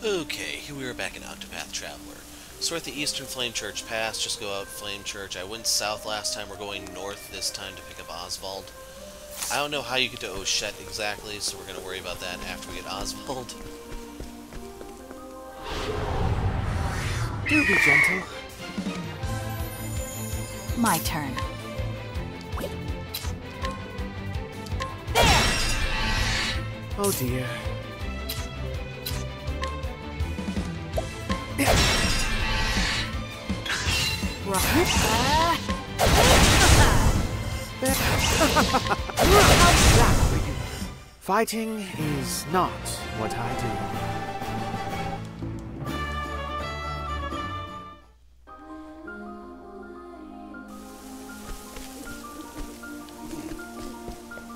Okay, here we are back in Octopath Traveler. So we're at the Eastern Flame Church Pass, just go out Flame Church. I went south last time, we're going north this time to pick up Osvald. I don't know how you get to Oshet exactly, so we're going to worry about that after we get Osvald. Do be gentle. My turn. Oh dear. Fighting is not what I do.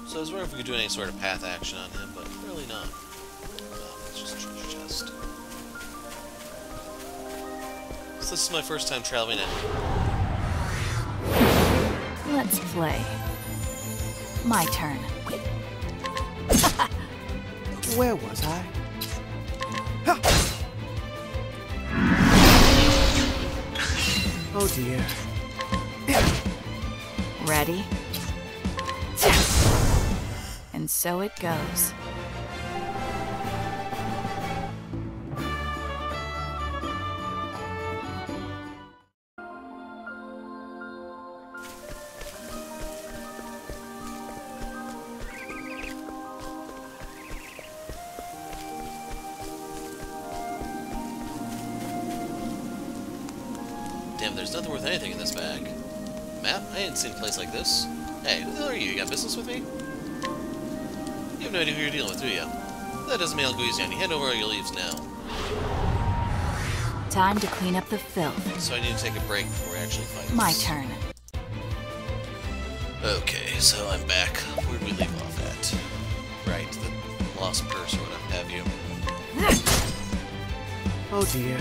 So I was wondering if we could do any sort of path action on him, but really not. It's just a treasure chest. So this is my first time traveling in. Let's play. My turn. Where was I? Oh dear. Ready? And so it goes. Damn, there's nothing worth anything in this bag. Map? I ain't seen a place like this. Hey, who the hell are you? You got business with me? You have no idea who you're dealing with, do you? That doesn't mean I'll go easy on you. Hand over all your leaves now. Time to clean up the filth. So I need to take a break before we actually fight My this. turn. Okay, so I'm back. Where'd we leave off at? Right, the lost purse or what have you. Oh dear.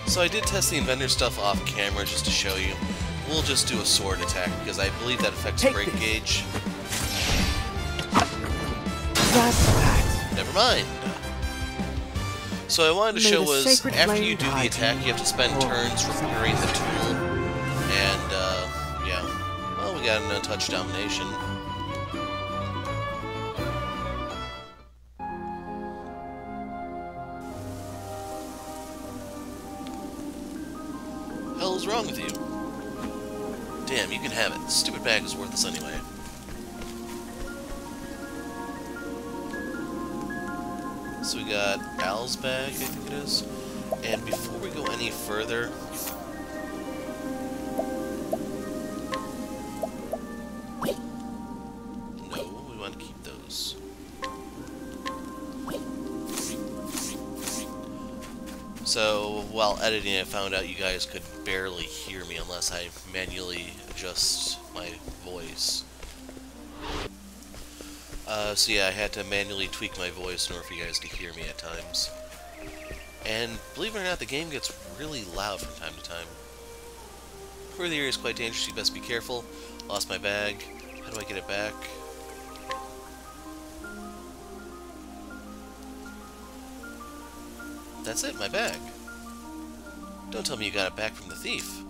So I did test the inventor stuff off camera just to show you. We'll just do a sword attack because I believe that affects Take break this. gauge. That's that. Never mind. So I wanted to May show the was sacred after you blade do the hide attack, you. you have to spend Oh, turns repairing the tool. And yeah. Well, we got an untouched domination. Hell is wrong with you? Damn, you can have it. The stupid bag is worthless anyway. So we got Al's bag, I think it is. And before we go any further... No, we want to keep those. So, while editing, I found out you guys could barely hear me unless I manually adjust my voice. So yeah, I had to manually tweak my voice in order for you guys to hear me at times. And believe it or not, the game gets really loud from time to time. Where the area is quite dangerous, you best be careful. Lost my bag. How do I get it back? That's it, my bag. Don't tell me you got it back from the thief.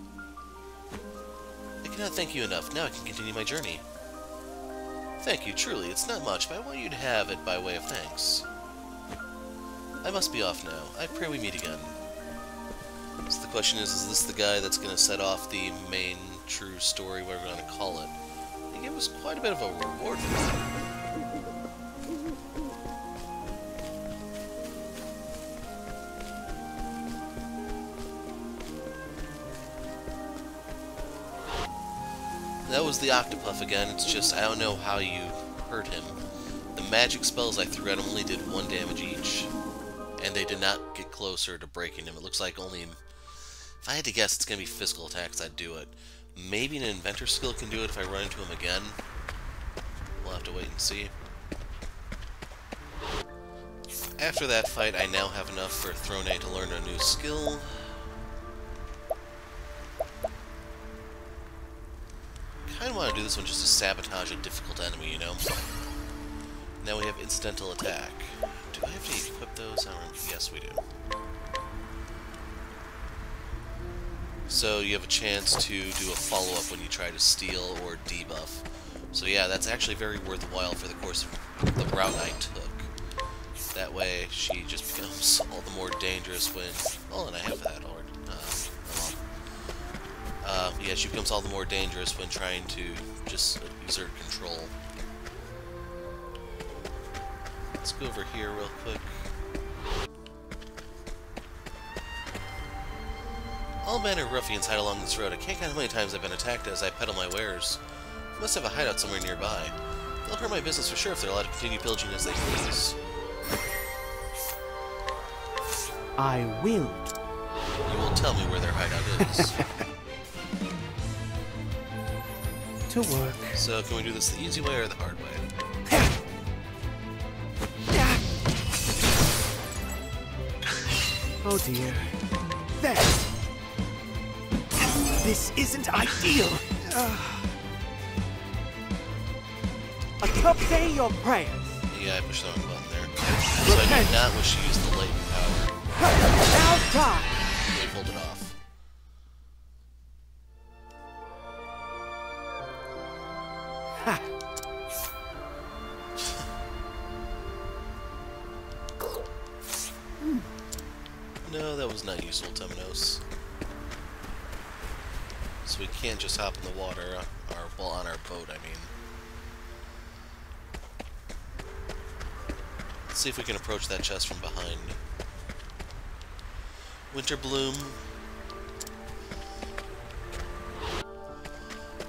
I cannot thank you enough. Now I can continue my journey. Thank you, truly. It's not much, but I want you to have it by way of thanks. I must be off now. I pray we meet again. So the question is this the guy that's going to set off the main true story, whatever we're going to call it? He gave us quite a bit of a reward for that. That was the Octopath again. It's just, I don't know how you hurt him. The magic spells I threw at him only did 1 damage each. And they did not get closer to breaking him. It looks like only... If I had to guess, it's going to be physical attacks, I'd do it. Maybe an inventor skill can do it if I run into him again. We'll have to wait and see. After that fight, I now have enough for Throne A to learn a new skill. I kind of want to do this one just to sabotage a difficult enemy, you know? Now we have incidental attack. Do I have to equip those? I don't remember. Yes, we do. So you have a chance to do a follow-up when you try to steal or debuff. So yeah, that's actually very worthwhile for the course of the route I took. That way, she just becomes all the more dangerous when... Oh, and I have that already. Yeah, she becomes all the more dangerous when trying to just exert control. Let's go over here real quick. All manner of ruffians hide along this road. I can't count how many times I've been attacked as I peddle my wares. I must have a hideout somewhere nearby. They'll hurt my business for sure if they're allowed to continue pillaging as they please. I will. You will tell me where their hideout is. To work. So, can we do this the easy way or the hard way? Oh dear. There. This isn't ideal. Accompany your prayers. Yeah, I pushed the wrong button there. So I do not wish to use the latent power. Now die. They pulled it off. Ha. No, that was not useful, Temenos. So we can't just hop in the water, well, on our boat, I mean. Let's see if we can approach that chest from behind. Winterbloom.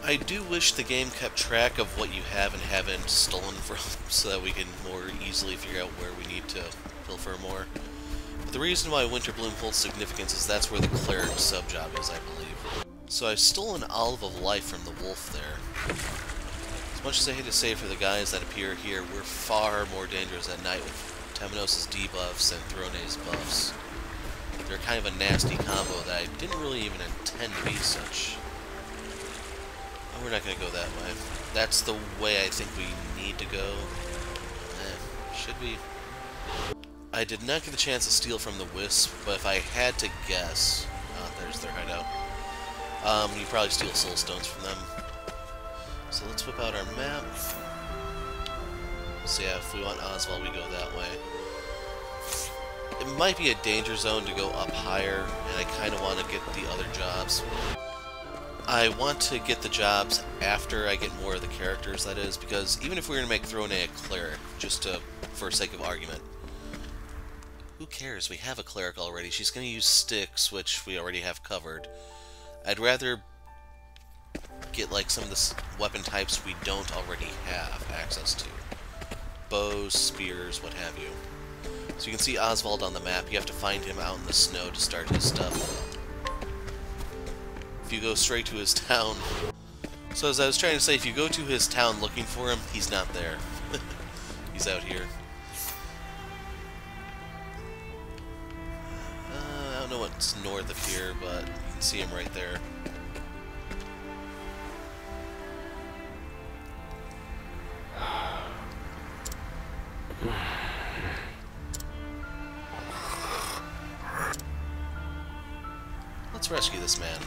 I do wish the game kept track of what you have and haven't stolen from, so that we can more easily figure out where we need to pilfer more. But the reason why Winterbloom holds significance is that's where the cleric sub-job is, I believe. So I've stolen Olive of Life from the wolf there. As much as I hate to say for the guys that appear here, we're far more dangerous at night with Temenos' debuffs and Throne's buffs. They're kind of a nasty combo that I didn't really even intend to be such. Oh, we're not going to go that way. That's the way I think we need to go. Should we? I did not get the chance to steal from the Wisp, but if I had to guess... there's their hideout. You probably steal soul stones from them. So let's whip out our map. So yeah, if we want Osvald, we go that way. It might be a danger zone to go up higher, and I kind of want to get the other jobs. I want to get the jobs after I get more of the characters, that is, because even if we were going to make Throne a cleric, just for sake of argument, who cares? We have a cleric already. She's going to use sticks, which we already have covered. I'd rather get like some of the weapon types we don't already have access to. Bows, spears, what have you. So you can see Osvald on the map. You have to find him out in the snow to start his stuff. If you go straight to his town... So as I was trying to say, if you go to his town looking for him, he's not there. He's out here. I don't know what's north of here, but you can see him right there. Let's rescue this man.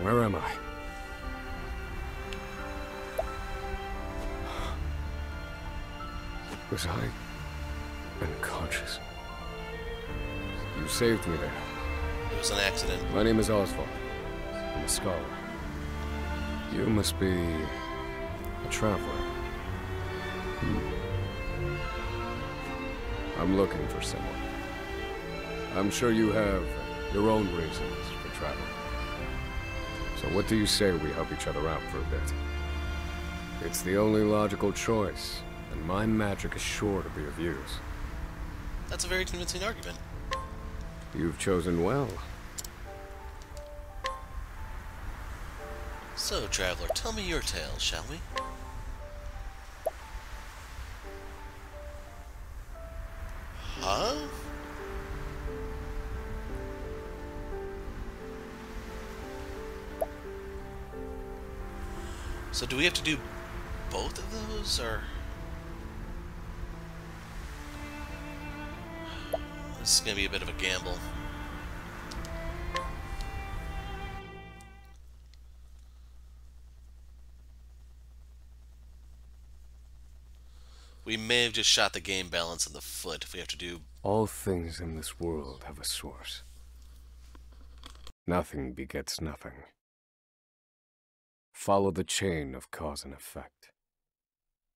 Where am I? Was I unconscious? You saved me there. It was an accident. My name is Osvald. I'm a scholar. You must be a traveler. I'm looking for someone. I'm sure you have your own reasons for traveling. So what do you say we help each other out for a bit? It's the only logical choice, and my magic is sure to be of use. That's a very convincing argument. You've chosen well. So, traveler, tell me your tale, shall we? Huh? So do we have to do both of those, or... This is gonna be a bit of a gamble. We may have just shot the game balance in the foot if we have to do... All things in this world have a source. Nothing begets nothing. Follow the chain of cause and effect,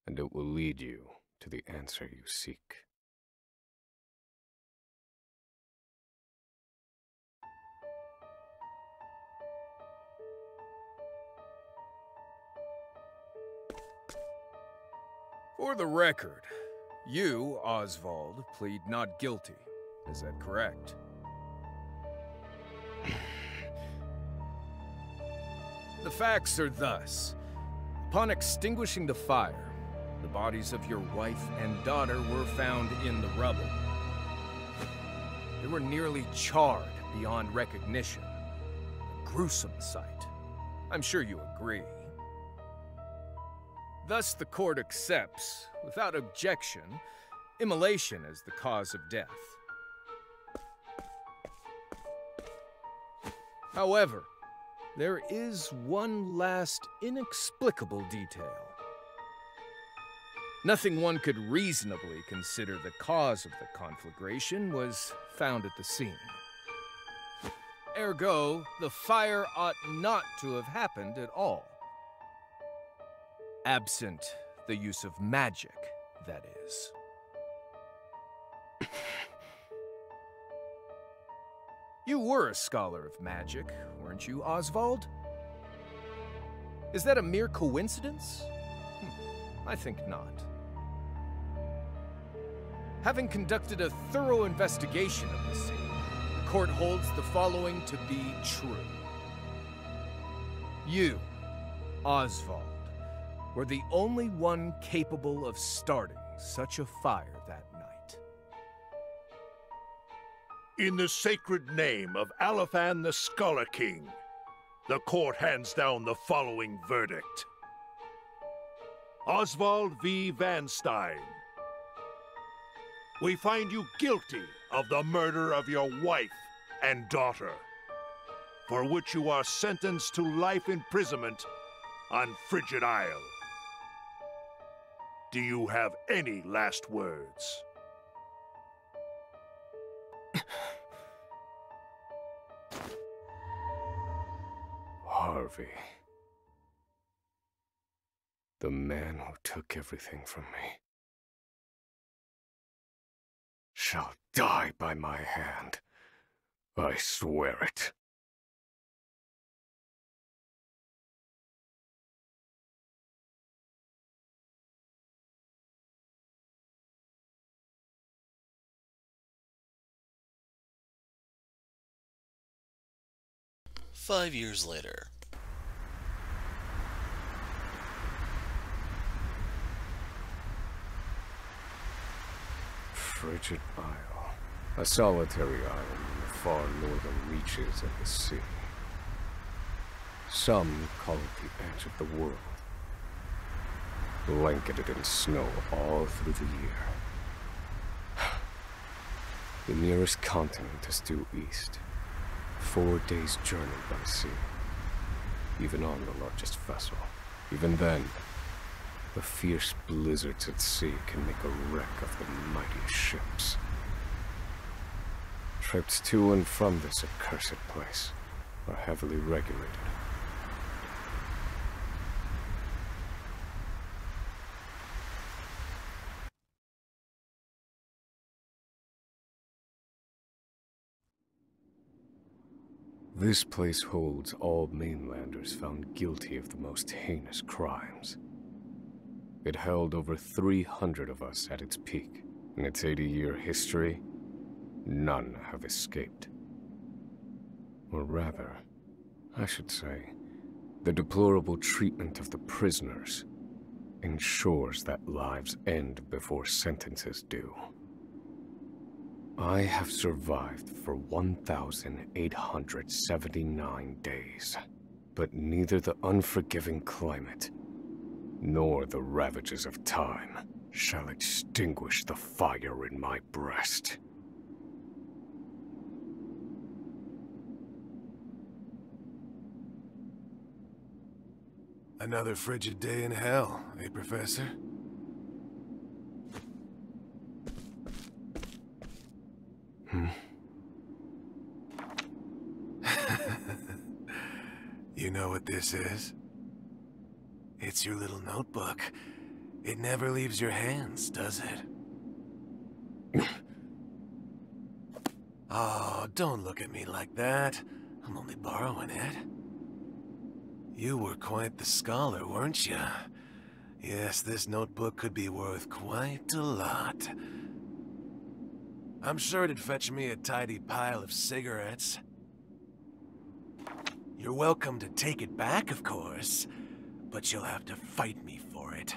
and it will lead you to the answer you seek. For the record, you, Osvald, plead not guilty. Is that correct? The facts are thus. Upon extinguishing the fire, the bodies of your wife and daughter were found in the rubble. They were nearly charred beyond recognition. A gruesome sight. I'm sure you agree. Thus, the court accepts, without objection, immolation as the cause of death. However, there is one last inexplicable detail. Nothing one could reasonably consider the cause of the conflagration was found at the scene. Ergo, the fire ought not to have happened at all. Absent the use of magic, that is. You were a scholar of magic, weren't you, Osvald? Is that a mere coincidence? I think not. Having conducted a thorough investigation of the scene, the court holds the following to be true. You, Osvald, were the only one capable of starting such a fire that night. In the sacred name of Alephan the Scholar King, the court hands down the following verdict. Osvald V. Van Stein, we find you guilty of the murder of your wife and daughter, for which you are sentenced to life imprisonment on Frigid Isle. Do you have any last words? Harvey. The man who took everything from me shall die by my hand. I swear it. "5 years later. Frigid Isle. A solitary island in the far northern reaches of the sea. Some call it the edge of the world. Blanketed in snow all through the year. The nearest continent is due east. 4 days' journey by sea. Even on the largest vessel. Even then, the fierce blizzards at sea can make a wreck of the mightiest ships. Trips to and from this accursed place are heavily regulated. This place holds all mainlanders found guilty of the most heinous crimes. It held over 300 of us at its peak. In its 80-year history, none have escaped. Or rather, I should say, the deplorable treatment of the prisoners ensures that lives end before sentences do. I have survived for 1,879 days, but neither the unforgiving climate nor the ravages of time shall extinguish the fire in my breast. Another frigid day in hell, eh, Professor? You know what this is? It's your little notebook. It never leaves your hands, does it? Oh, don't look at me like that. I'm only borrowing it. You were quite the scholar, weren't you? Yes, this notebook could be worth quite a lot. I'm sure it'd fetch me a tidy pile of cigarettes. You're welcome to take it back, of course, but you'll have to fight me for it.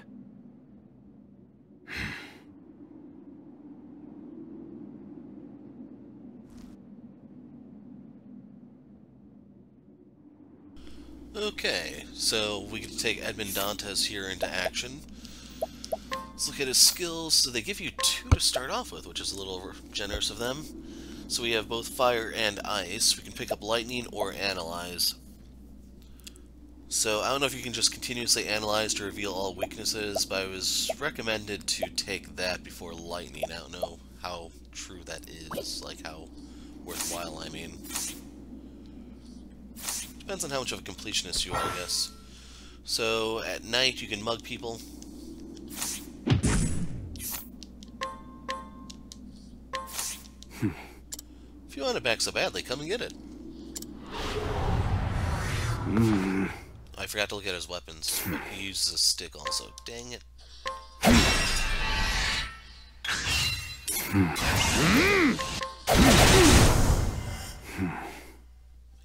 Okay, so we can take Edmund Dantes here into action. Let's look at his skills. So they give you 2 to start off with, which is a little generous of them. So we have both fire and ice. We can pick up lightning or analyze. So I don't know if you can just continuously analyze to reveal all weaknesses, but I was recommended to take that before lightning. I don't know how true that is, like how worthwhile, I mean. Depends on how much of a completionist you are, I guess. So at night you can mug people. If you want it back so badly, come and get it. I forgot to look at his weapons, but he uses a stick also. Dang it.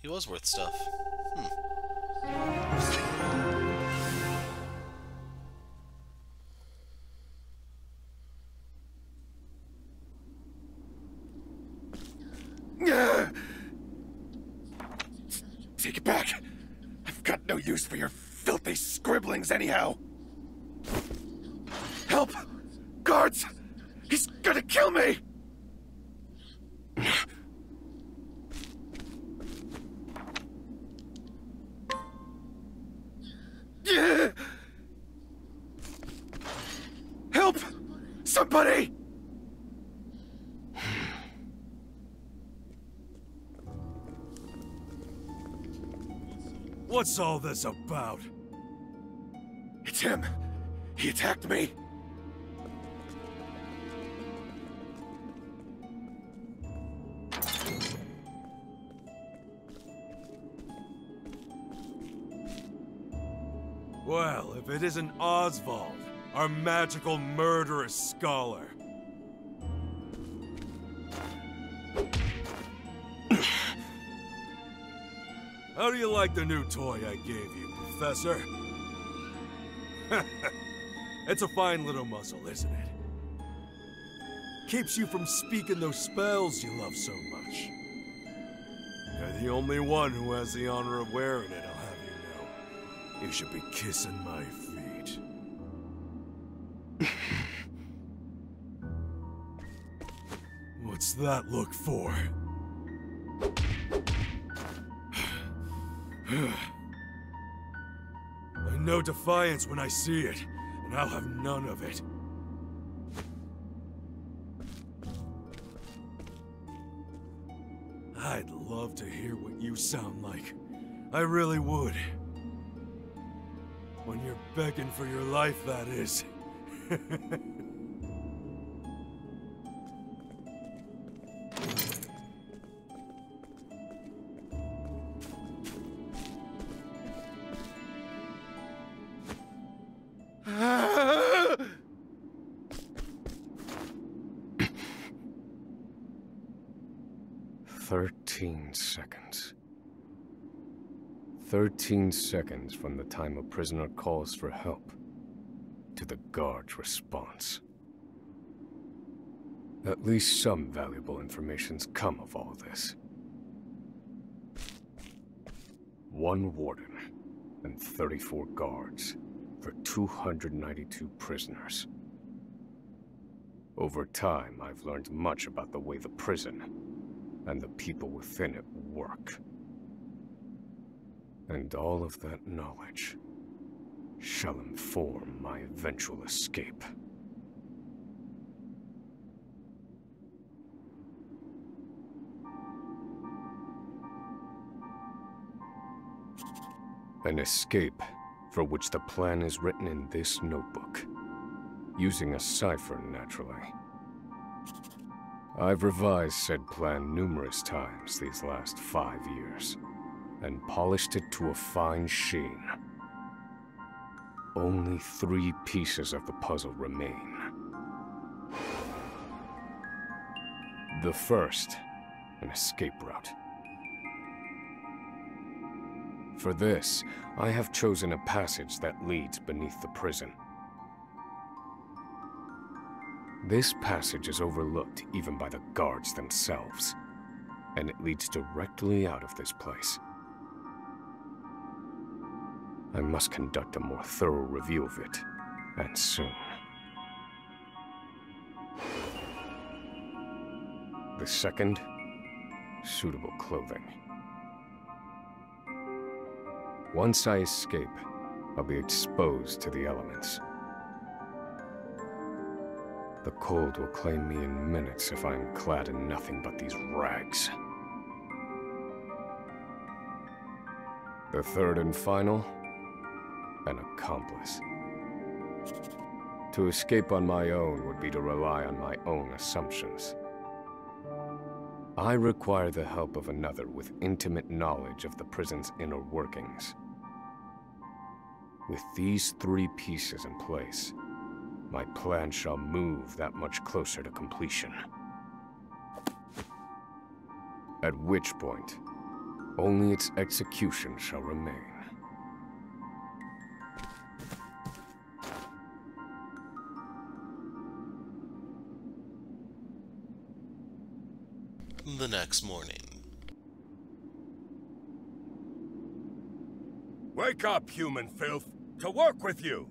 He was worth stuff. Take it back. I've got no use for your filthy scribblings anyhow. Help! Guards! He's gonna kill me! Help! Somebody! What's all this about? It's him. He attacked me. Well, if it isn't Osvald, our magical murderous scholar. How do you like the new toy I gave you, Professor? It's a fine little muzzle, isn't it? Keeps you from speaking those spells you love so much. You're the only one who has the honor of wearing it, I'll have you know. You should be kissing my feet. What's that look for? I know defiance when I see it, and I'll have none of it. I'd love to hear what you sound like. I really would. When you're begging for your life, that is. Seconds. 13 seconds from the time a prisoner calls for help to the guard's response. At least some valuable information's come of all this. 1 warden and 34 guards. for 292 prisoners. Over time, I've learned much about the way the prison and the people within it work. And all of that knowledge shall inform my eventual escape. An escape for which the plan is written in this notebook, using a cipher, naturally. I've revised said plan numerous times these last 5 years, and polished it to a fine sheen. Only 3 pieces of the puzzle remain. The first, an escape route. For this, I have chosen a passage that leads beneath the prison. This passage is overlooked even by the guards themselves, and it leads directly out of this place. I must conduct a more thorough review of it, and soon. The second, suitable clothing. Once I escape, I'll be exposed to the elements. The cold will claim me in minutes if I'm clad in nothing but these rags. The third and final, an accomplice. To escape on my own would be to rely on my own assumptions. I require the help of another with intimate knowledge of the prison's inner workings. With these 3 pieces in place, my plan shall move that much closer to completion. At which point, only its execution shall remain. The next morning. Wake up, human filth! To work with you!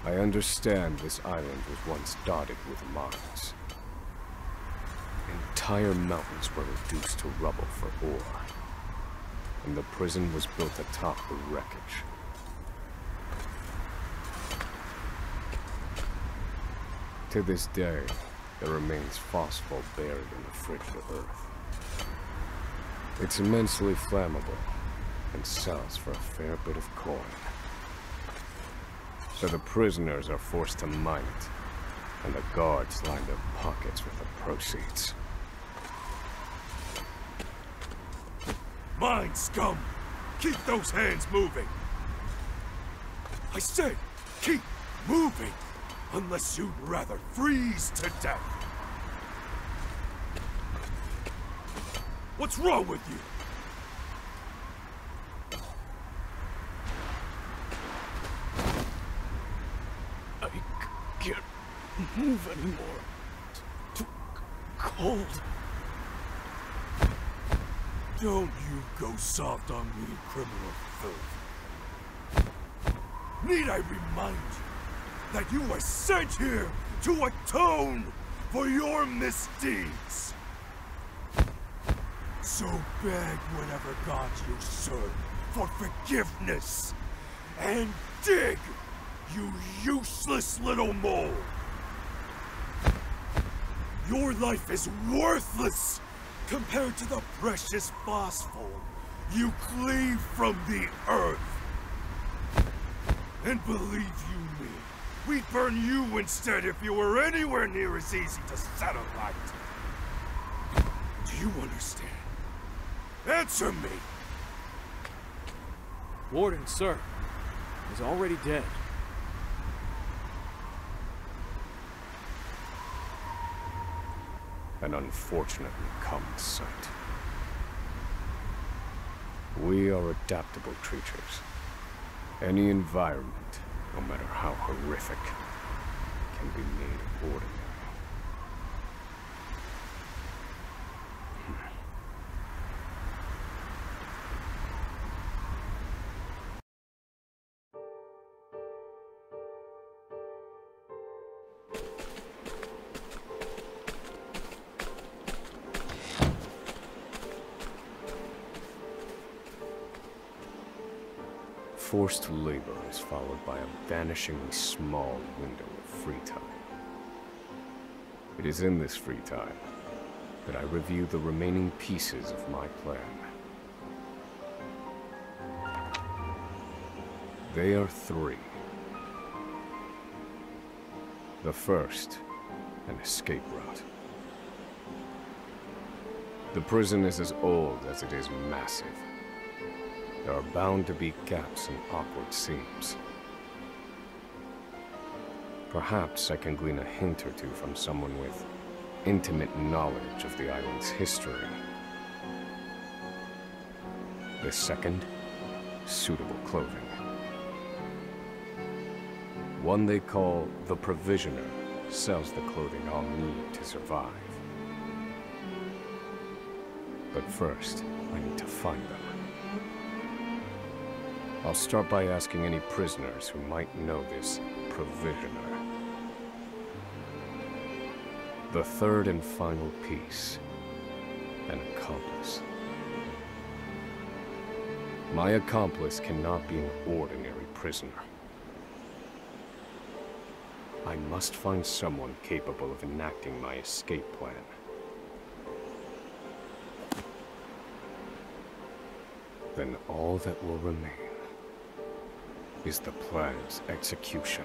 I understand this island was once dotted with mines. Entire mountains were reduced to rubble for ore, and the prison was built atop the wreckage. To this day, there remains phosphor buried in the frigid earth. It's immensely flammable, and sells for a fair bit of coin. So the prisoners are forced to mine it, and the guards line their pockets with the proceeds. Mine, scum! Keep those hands moving! I said, keep moving! Unless you'd rather freeze to death! What's wrong with you? I can't move anymore. Too cold. Don't you go soft on me, criminal filth. Need I remind you that you were sent here to atone for your misdeeds? So beg whatever god you serve for forgiveness, and dig, you useless little mole! Your life is worthless compared to the precious phosphor you cleave from the earth. And believe you me, we'd burn you instead if you were anywhere near as easy to set alight. Do you understand? Answer me! Warden, sir, is already dead. An unfortunately common sight. We are adaptable creatures, Any environment, no matter how horrific, can be made ordinary. Forced labor is followed by a vanishingly small window of free time. It is in this free time that I review the remaining pieces of my plan. They are three. The first, an escape route. The prison is as old as it is massive. There are bound to be gaps and awkward seams. Perhaps I can glean a hint or two from someone with intimate knowledge of the island's history. The second, suitable clothing. One they call the Provisioner sells the clothing I'll need to survive. But first, I need to find them. I'll start by asking any prisoners who might know this Provisioner. The third and final piece, an accomplice. My accomplice cannot be an ordinary prisoner. I must find someone capable of enacting my escape plan. Then all that will remain is the plan's execution.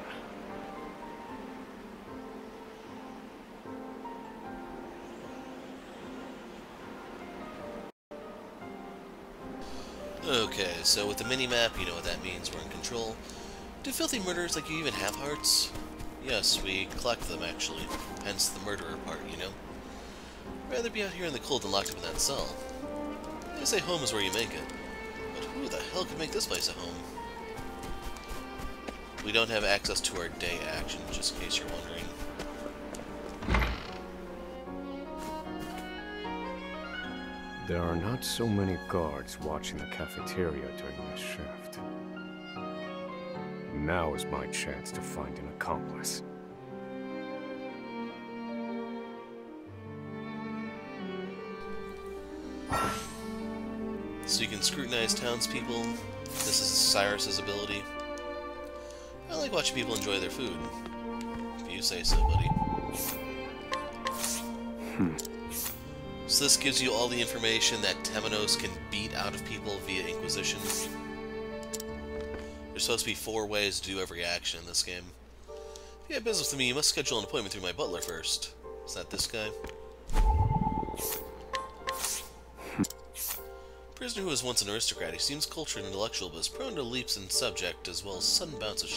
Okay, so with the mini-map, you know what that means. We're in control. Do filthy murderers like you even have hearts? Yes, we collect them, actually. Hence the murderer part, you know? I'd rather be out here in the cold than locked up in that cell. They say home is where you make it. But who the hell could make this place a home? We don't have access to our day action, just in case you're wondering. There are not so many guards watching the cafeteria during this shift. Now is my chance to find an accomplice. So you can scrutinize townspeople. This is Cyrus's ability. I like watching people enjoy their food. If you say so, buddy. So this gives you all the information that Temenos can beat out of people via Inquisition. There's supposed to be 4 ways to do every action in this game. If you have business with me, you must schedule an appointment through my butler first. Is that this guy? Prisoner who was once an aristocrat, he seems cultured and intellectual, but is prone to leaps in subject, as well as sudden bouts of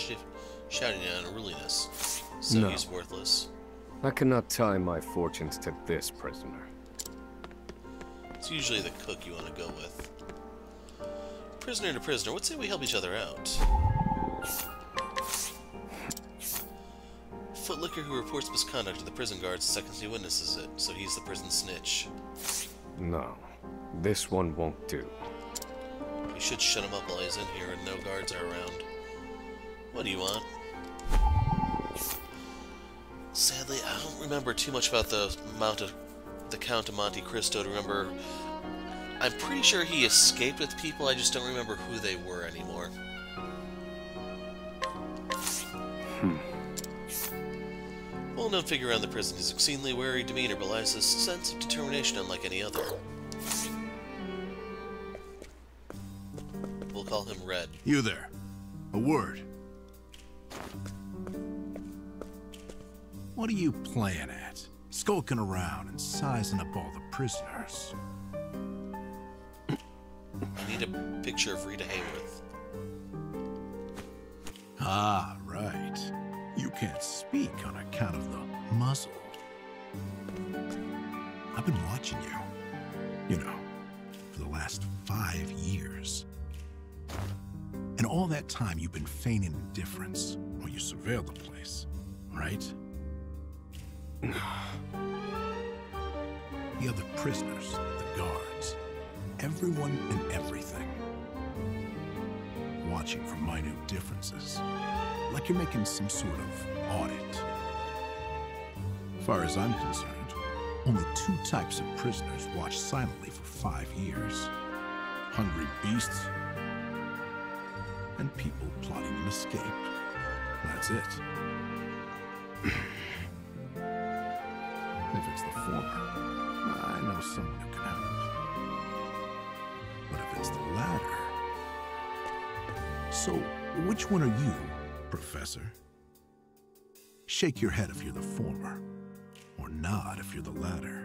shouting and unruliness. So No. he's worthless. I cannot tie my fortunes to this prisoner. It's usually the cook you want to go with. Prisoner to prisoner, what say we help each other out? Footlicker who reports misconduct to the prison guards the second he witnesses it, so he's the prison snitch. No, this one won't do. We should shut him up while he's in here and no guards are around. What do you want? Sadly, I don't remember too much about the Count of Monte Cristo to remember. I'm pretty sure he escaped with people, I just don't remember who they were anymore. Well-known figure around the prison, his exceedingly wary demeanor belies his sense of determination unlike any other. We'll call him Red. You there. A word. What are you playing at? Skulking around and sizing up all the prisoners. I need a picture of Rita Hayworth. Ah, right. You can't speak on account of the muzzle. I've been watching you. You know, for the last 5 years. And And all that time you've been feigning indifference while you surveil the place, right? The other prisoners, the guards, everyone and everything. Watching for minute differences, like you're making some sort of audit. As far as I'm concerned, only 2 types of prisoners watch silently for 5 years. Hungry beasts and people plotting an escape. That's it. If it's the former, I know someone who can help. But if it's the latter... So, which one are you, Professor? Shake your head if you're the former, or nod if you're the latter.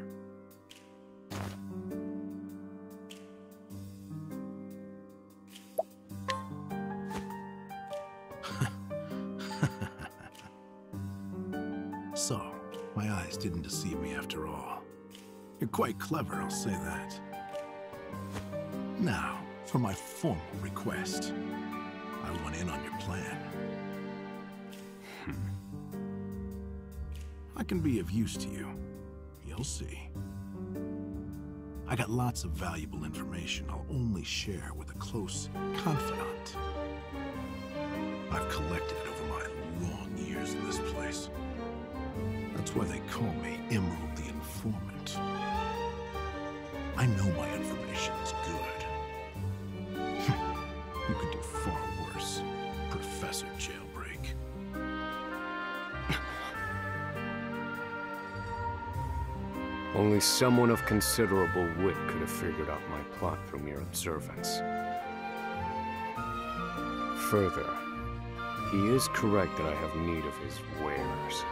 So, my eyes didn't deceive me after all. You're quite clever, I'll say that. Now, for my formal request. I want in on your plan. I can be of use to you. You'll see. I got lots of valuable information I'll only share with a close confidant. I've collected it over my long years in this place. That's why they call me Emerald the Informant. I know my information's good. You could do far worse, Professor Jailbreak. Only someone of considerable wit could have figured out my plot through mere observance. Further, he is correct that I have need of his wares.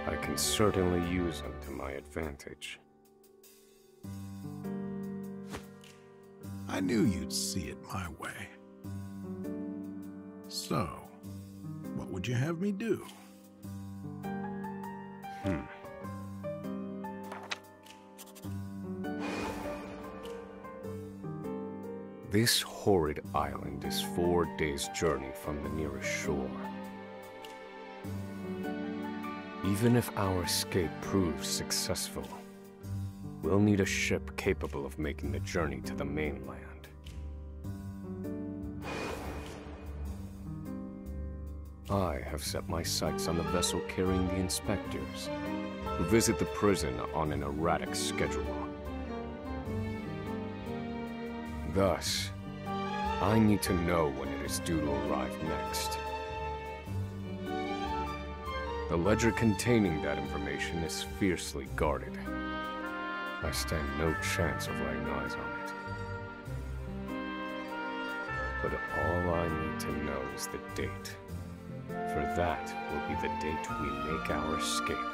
I can certainly use them to my advantage. I knew you'd see it my way. So, what would you have me do? This horrid island is 4 days' journey from the nearest shore. Even if our escape proves successful, we'll need a ship capable of making the journey to the mainland. I have set my sights on the vessel carrying the inspectors, who visit the prison on an erratic schedule. Thus, I need to know when it is due to arrive next. The ledger containing that information is fiercely guarded. I stand no chance of laying eyes on it. But all I need to know is the date. For that will be the date we make our escape.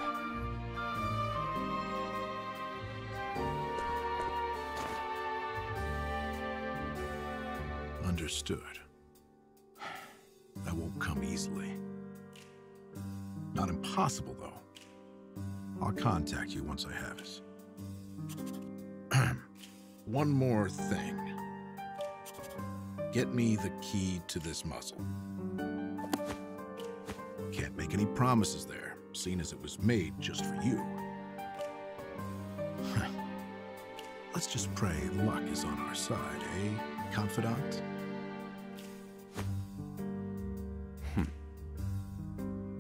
Understood. That won't come easily. Not impossible, though. I'll contact you once I have it. One more thing. Get me the key to this muzzle. Can't make any promises there, seeing as it was made just for you. Let's just pray luck is on our side, eh, confidant?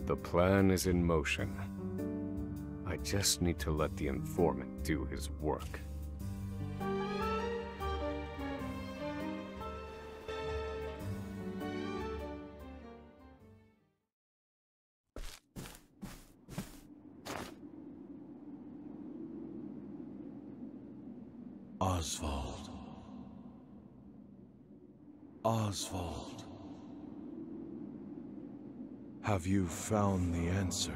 The plan is in motion. I just need to let the informant do his work. Osvald. Osvald. Have you found the answer?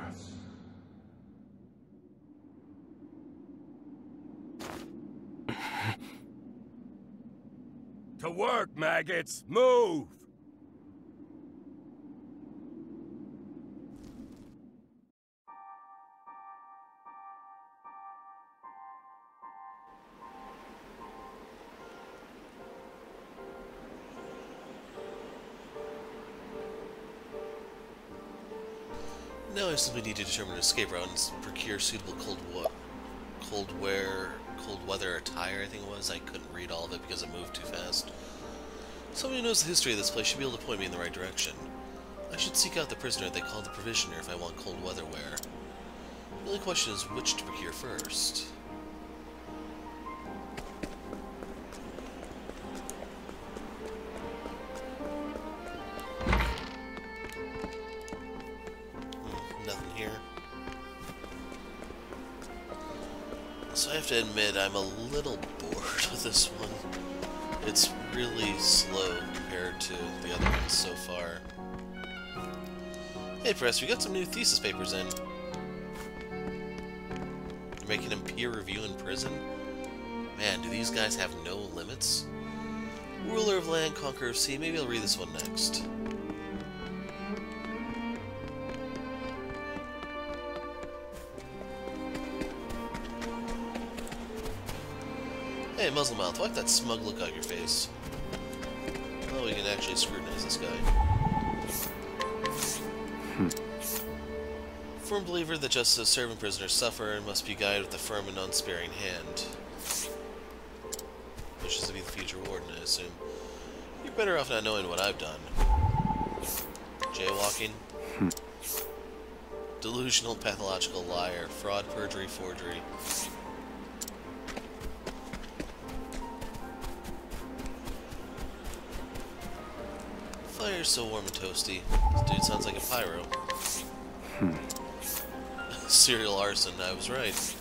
To work, maggots! Move! Now I simply need to determine an escape route and procure suitable cold weather attire, I think it was. I couldn't read all of it because it moved too fast. Someone who knows the history of this place should be able to point me in the right direction. I should seek out the prisoner they call the Provisioner if I want cold weather wear. The only question is which to procure first. Nothing here. So I have to admit, I'm a little bored with this one. It's really slow compared to the other ones so far. Hey Press, we got some new thesis papers in. You're making them peer review in prison? Man, do these guys have no limits? Ruler of land, conqueror of sea, maybe I'll read this one next. Hey, Muzzlemouth, why that smug look on your face? Oh, we can actually scrutinize this guy. Firm believer that just as serving prisoners suffer and must be guided with a firm and unsparing hand. Which is to be the future warden, I assume. You're better off not knowing what I've done. Jaywalking. Delusional, pathological liar. Fraud, perjury, forgery. Fire's so warm and toasty. This dude sounds like a pyro. Serial arson, I was right.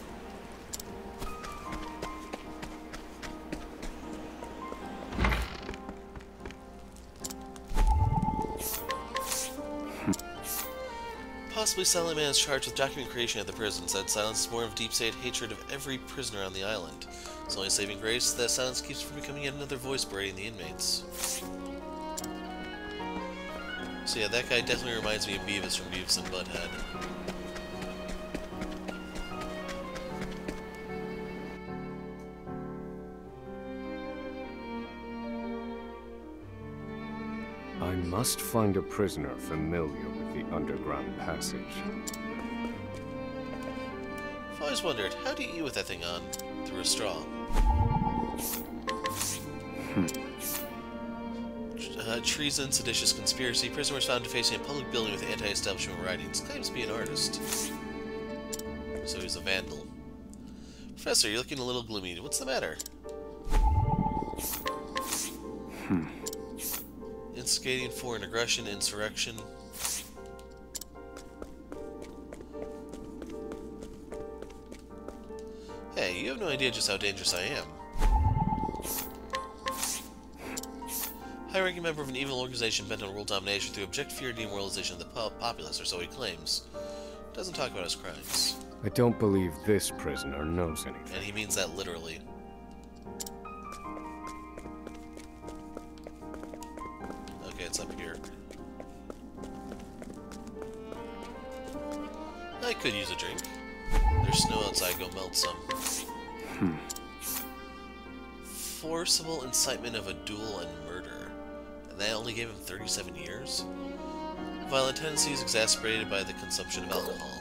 Possibly Silent Man is charged with document creation at the prison. Said silence is born of deep-seated hatred of every prisoner on the island. It's only saving grace that silence keeps from becoming yet another voice berating the inmates. So yeah, that guy definitely reminds me of Beavis from Beavis and Butthead. I must find a prisoner familiar with the underground passage. I've always wondered, how do you eat with that thing on? Through a straw. Treason, seditious conspiracy. Prisoner was found defacing a public building with anti-establishment writings. Claims to be an artist. So he's a vandal. Professor, you're looking a little gloomy. What's the matter? Instigating foreign aggression, insurrection. Hey, you have no idea just how dangerous I am. High-ranking member of an evil organization bent on world domination through objective fear and demoralization of the populace, or so he claims. Doesn't talk about his crimes. I don't believe this prisoner knows anything. And he means that literally. Okay, it's up here. I could use a drink. There's snow outside, go melt some. Forcible incitement of a duel and murder. And that only gave him 37 years? Violent tendencies exacerbated by the consumption of alcohol.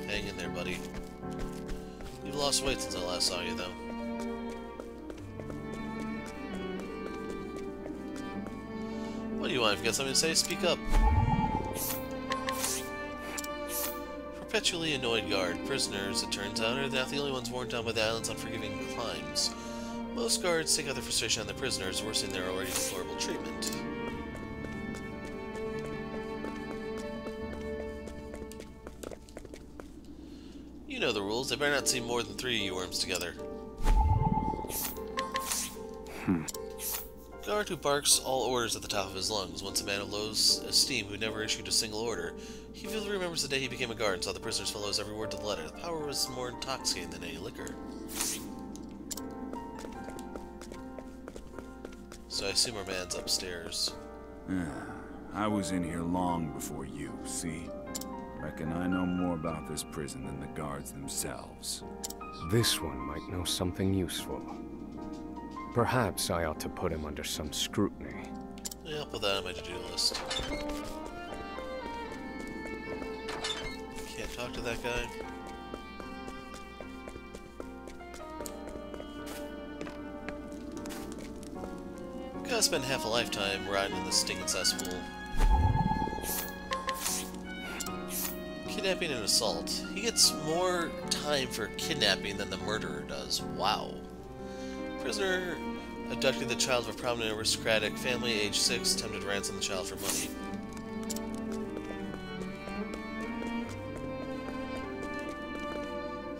Hang in there, buddy. You've lost weight since I last saw you, though. What do you want? If you got something to say, speak up. Perpetually annoyed guard. Prisoners, it turns out, are not the only ones worn down by the island's unforgiving climes. Most guards take out their frustration on the prisoners, worsening their already deplorable treatment. You know the rules. They better not see more than 3 of you worms together. Guard who barks all orders at the top of his lungs. Once a man of low esteem who never issued a single order. He vividly remembers the day he became a guard and saw the prisoners follow his every word to the letter. The power was more intoxicating than any liquor. So I assume our man's upstairs. I was in here long before you, see? Reckon I know more about this prison than the guards themselves. This one might know something useful. Perhaps I ought to put him under some scrutiny. Yeah, I'll put that on my to-do list. Can't talk to that guy. Gotta spend half a lifetime riding in this stinking cesspool. Kidnapping and assault. He gets more time for kidnapping than the murderer does. Wow. Prisoner abducted the child of a prominent aristocratic family, age 6, attempted to ransom the child for money.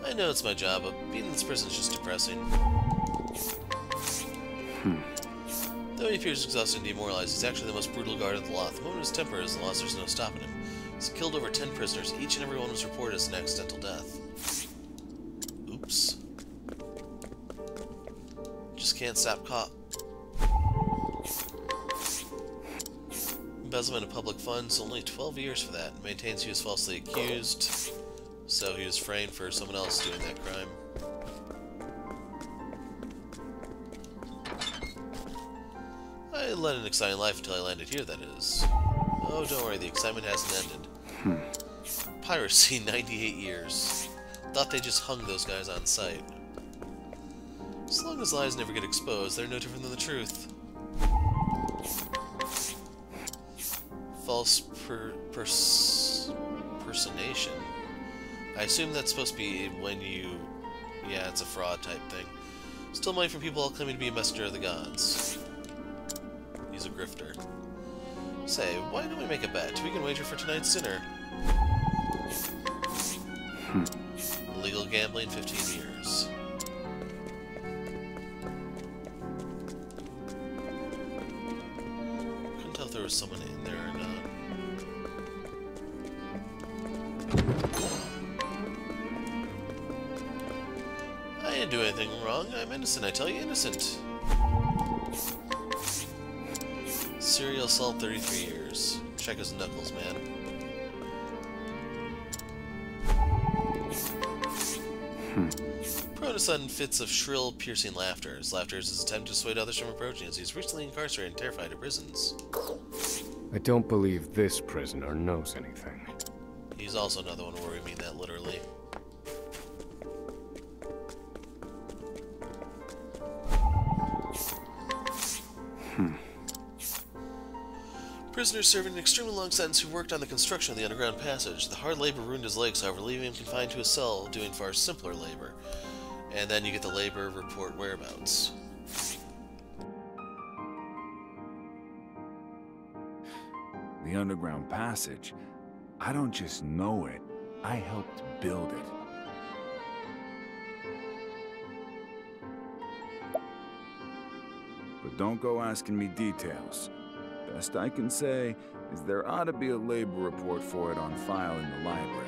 I know it's my job, but being in this prison is just depressing. Though he appears exhausted and demoralized, he's actually the most brutal guard of the lot. The moment of his temper is the loss, there's no stopping him. He's killed over 10 prisoners. Each and every one was reported as an accidental death. Oops. Just can't stop cop. Embezzlement of public funds, only 12 years for that. Maintains he was falsely accused, so he was framed for someone else doing that crime. I led an exciting life until I landed here, that is. Oh, don't worry, the excitement hasn't ended. Piracy, 98 years. Thought they just hung those guys on sight. As long as lies never get exposed, they're no different than the truth. False personation. I assume that's supposed to be when you... Yeah, it's a fraud type thing. Steal money from people all claiming to be a messenger of the gods. He's a grifter. Say, why don't we make a bet? We can wager for tonight's dinner. Illegal gambling, 15 years. Couldn't tell if there was someone in there or not. I didn't do anything wrong. I'm innocent, I tell you, innocent. Serial assault, 33 years. Check his knuckles, man. Prone to sudden fits of shrill, piercing laughter. His laughter is his attempt to dissuade others from approaching, as he's recently incarcerated and terrified of prisons. I don't believe this prisoner knows anything. He's also another one where we mean that literally. Prisoner serving an extremely long sentence who worked on the construction of the underground passage. The hard labor ruined his legs, however, leaving him confined to a cell doing far simpler labor. And then you get the labor report whereabouts. The underground passage, I don't just know it, I helped build it. But don't go asking me details. Best I can say is there ought to be a labor report for it on file in the library.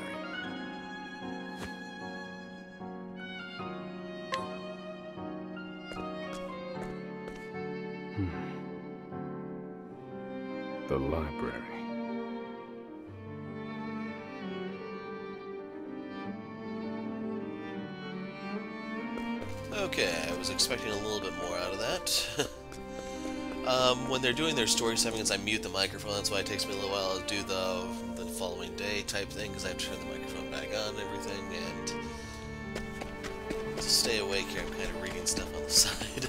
The library. Okay, I was expecting a little bit more out of that. When they're doing their story segments, I mute the microphone. That's why it takes me a little while to do the following day type thing, because I have to turn the microphone back on and everything. And to stay awake here, I'm kind of reading stuff on the side.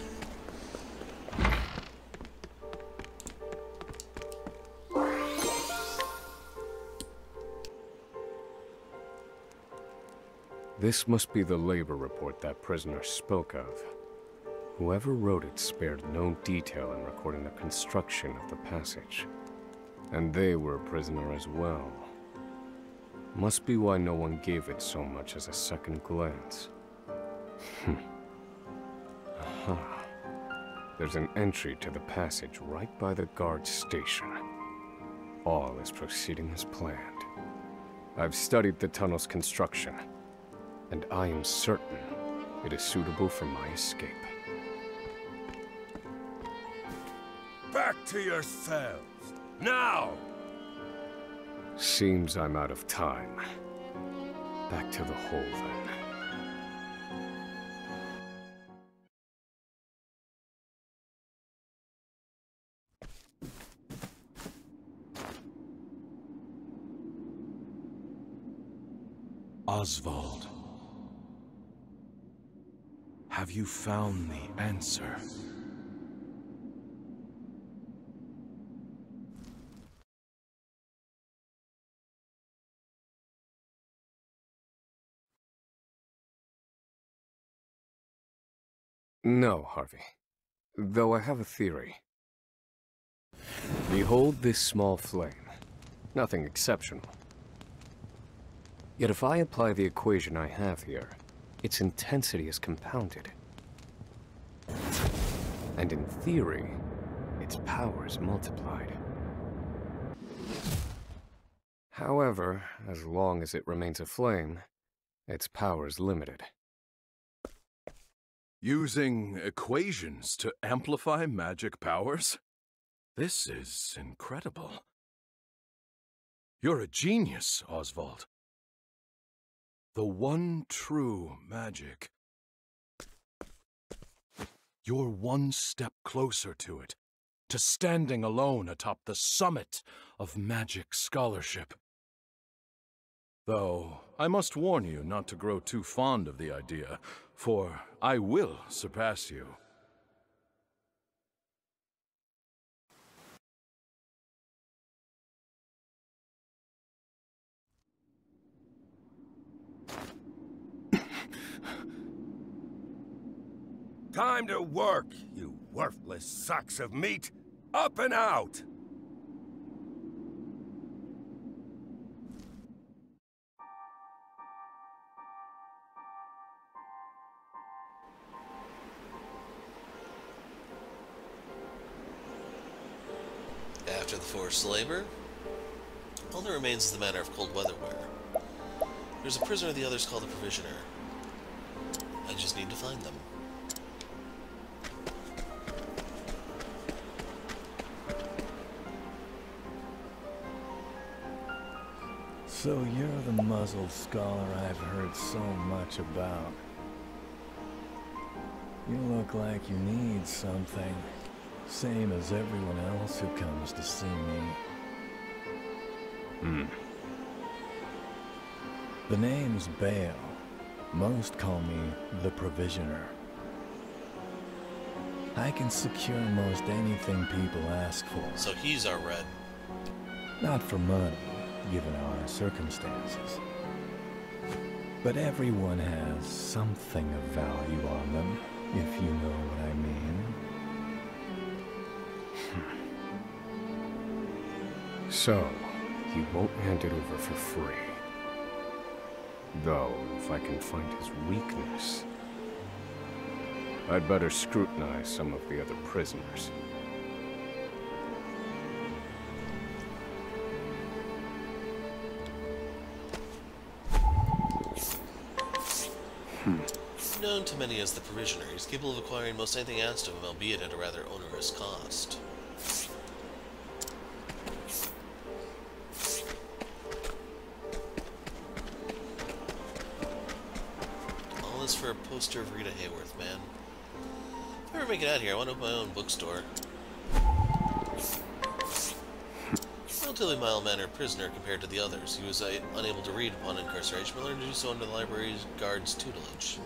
This must be the labor report that prisoner spoke of. Whoever wrote it spared no detail in recording the construction of the passage. And they were a prisoner as well. Must be why no one gave it so much as a second glance. Aha. There's an entry to the passage right by the guard station. All is proceeding as planned. I've studied the tunnel's construction, and I am certain it is suitable for my escape. Back to your cells, now! Seems I'm out of time. Back to the hole, then. Osvald. Have you found the answer? No, Harvey. Though I have a theory. Behold this small flame. Nothing exceptional. Yet if I apply the equation I have here, its intensity is compounded. And in theory, its power is multiplied. However, as long as it remains a flame, its power is limited. Using equations to amplify magic powers? This is incredible. You're a genius, Osvald. The one true magic. You're one step closer to it, to standing alone atop the summit of magic scholarship. Though, I must warn you not to grow too fond of the idea, for I will surpass you. Time to work, you worthless sacks of meat! Up and out! After the forced labor, all that remains is the matter of cold weather wear. There's a prisoner the others call the Provisioner. I just need to find them. So you're the muzzled scholar I've heard so much about. You look like you need something. Same as everyone else who comes to see me. The name's Bale. Most call me the Provisioner. I can secure most anything people ask for. So he's our red. Not for money, given our circumstances. But everyone has something of value on them, if you know what I mean. So, he won't hand it over for free. Though, if I can find his weakness, I'd better scrutinize some of the other prisoners. Known to many as the Provisioner, he's capable of acquiring most anything asked of him, albeit at a rather onerous cost. All this for a poster of Rita Hayworth, man. If I ever make it out here, I want to open my own bookstore. Relatively mild-mannered prisoner compared to the others. He was unable to read upon incarceration, but learned to do so under the library guard's tutelage.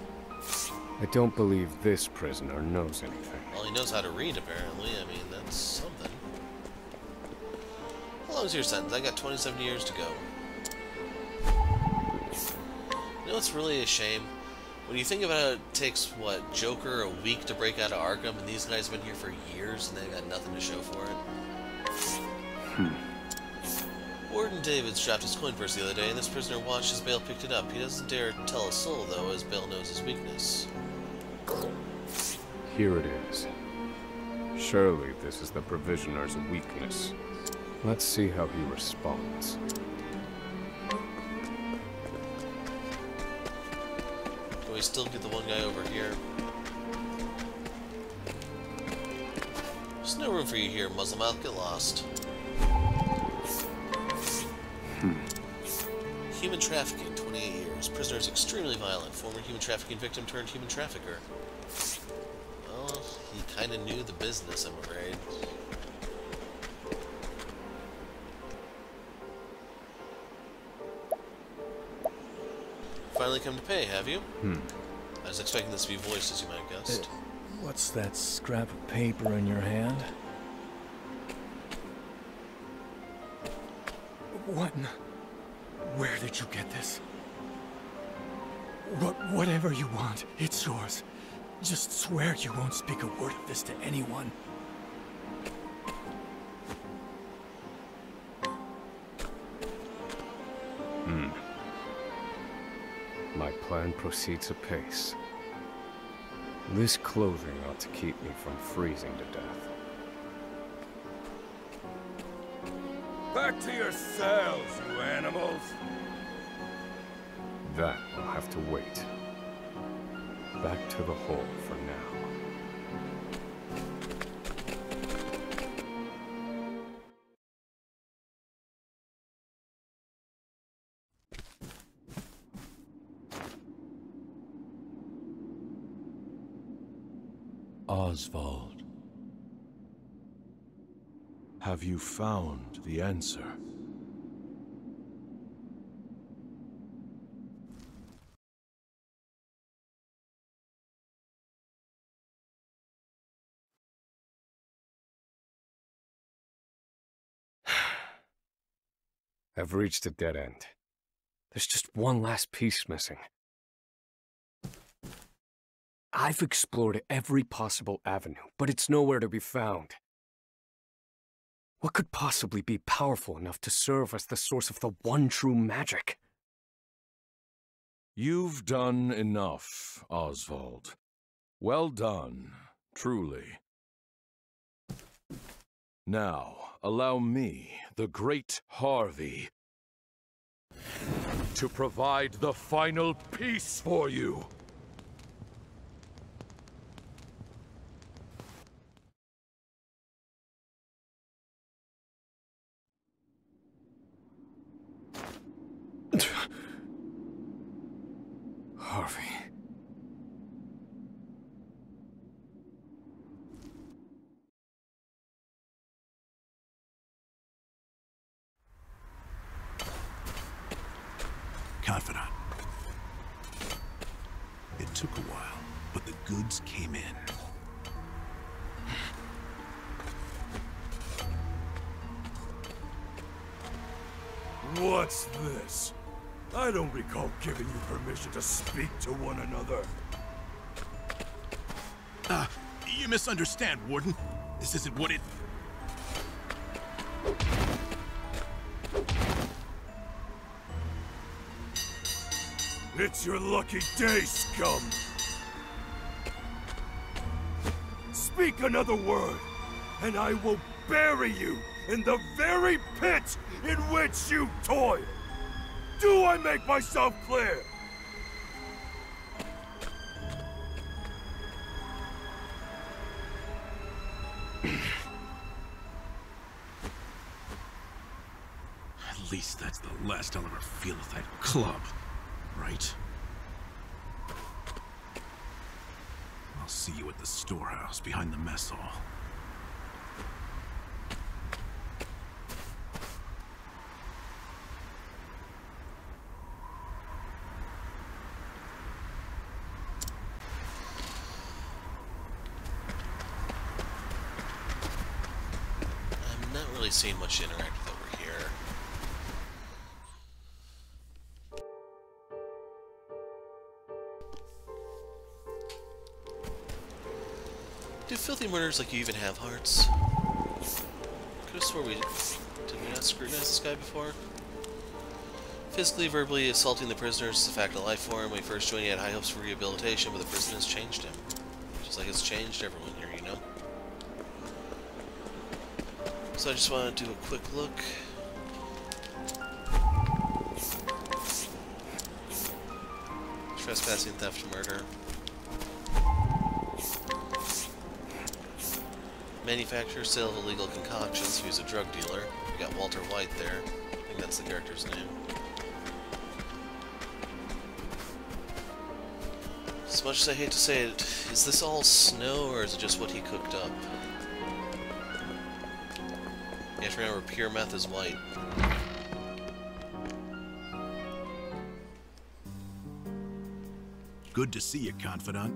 I don't believe this prisoner knows anything. Well, he knows how to read, apparently. I mean, that's something. How long's your sentence? I got 27 years to go. You know what's really a shame? When you think about how it takes, what, Joker a week to break out of Arkham, and these guys have been here for years, and they've got nothing to show for it. Warden Davids dropped his coin purse the other day, and this prisoner watched as Bale picked it up. He doesn't dare tell a soul, though, as Bale knows his weakness. Here it is. Surely this is the Provisioner's weakness. Let's see how he responds. Can we still get the one guy over here? There's no room for you here, Muzzlemouth. Get lost. Human trafficking, 28 years. Prisoner is extremely violent. Former human trafficking victim turned human trafficker. Well, he kind of knew the business, I'm afraid. finally come to pay, have you? I was expecting this to be voiced, as you might have guessed. What's that scrap of paper in your hand? What? Where did you get this? Whatever you want, it's yours. Just swear you won't speak a word of this to anyone. My plan proceeds apace. This clothing ought to keep me from freezing to death. Back to your cells, you animals! That will have to wait. Back to the hole for now. Osvald. Have you found the answer? I've reached a dead end. There's just one last piece missing. I've explored every possible avenue, but it's nowhere to be found. What could possibly be powerful enough to serve as the source of the one true magic? You've done enough, Osvald. Well done, truly. Now, allow me, the great Harvey, to provide the final piece for you. Harvey. Confidant. It took a while, but the goods came in. What's this? I don't recall giving you permission to speak to one another. You misunderstand, Warden. This isn't what it... It's your lucky day, scum! Speak another word, and I will bury you in the very pit in which you toil! Do I make myself clear? At least that's the last I'll ever feel of that club, right? I'll see you at the storehouse behind the mess hall. Seen much to interact with over here. Do filthy murders like you even have hearts? Could have swore did we not scrutinize this guy before? Physically, verbally assaulting the prisoners is a fact of life for him. When he first joined, he had high hopes for rehabilitation, but the prison has changed him. Just like it's changed everyone here, you know? So I just want to do a quick look. Trespassing, theft, murder. Manufacturer, sale of illegal concoctions. He was a drug dealer. We got Walter White there. I think that's the character's name. As much as I hate to say it, is this all snow or is it just what he cooked up? You have to remember, pure meth is white. Good to see you, confidant.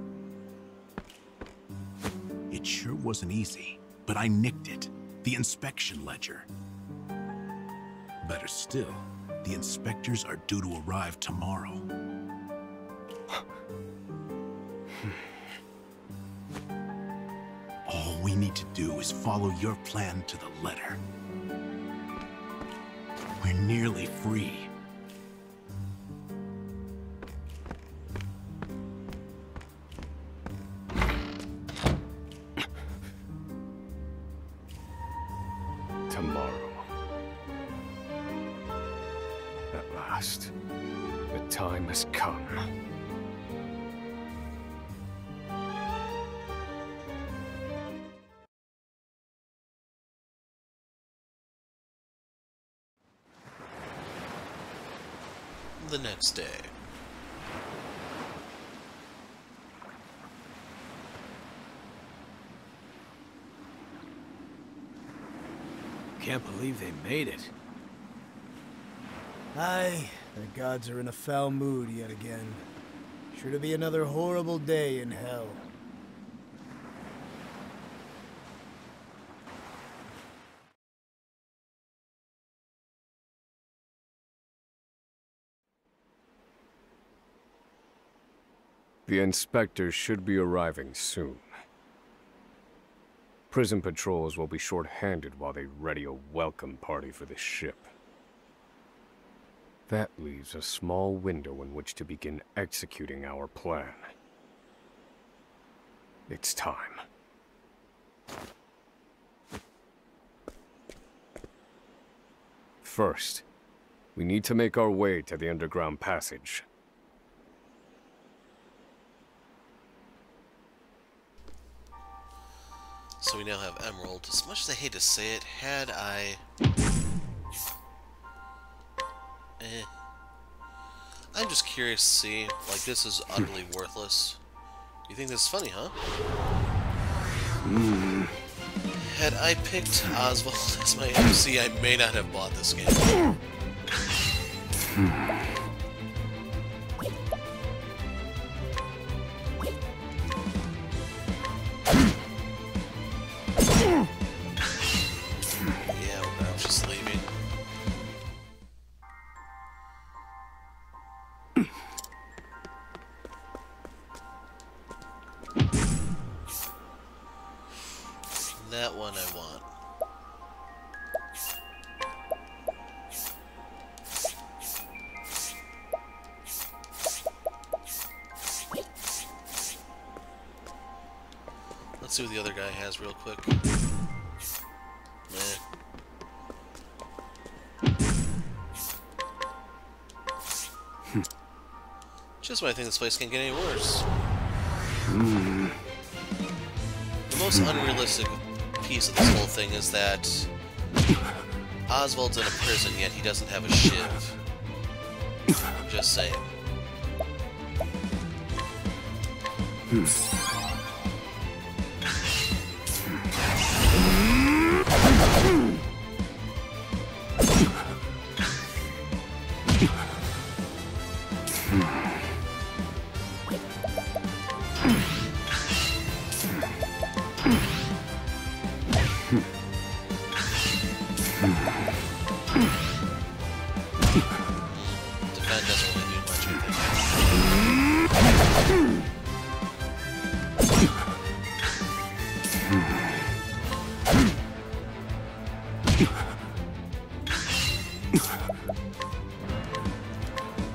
It sure wasn't easy, but I nicked it. The inspection ledger. Better still, the inspectors are due to arrive tomorrow. All we need to do is follow your plan to the letter. We're nearly free. Tomorrow. At last, the time has come. The next day. Can't believe they made it. Aye, the gods are in a foul mood yet again. Sure to be another horrible day in hell. The inspectors should be arriving soon. Prison patrols will be short-handed while they ready a welcome party for the ship. That leaves a small window in which to begin executing our plan. It's time. First, we need to make our way to the underground passage. So we now have Emerald. As much as I hate to say it, had I... I'm just curious to see, like, this is utterly worthless. You think this is funny, huh? Had I picked Osvald as my MC, I may not have bought this game. Yeah, I was just leaving. That one I want. Let's see what the other guy has real quick. Just when I think this place can't get any worse. The most unrealistic piece of this whole thing is that Osvald's in a prison, yet he doesn't have a shiv. Just saying. Defend doesn't really do much, I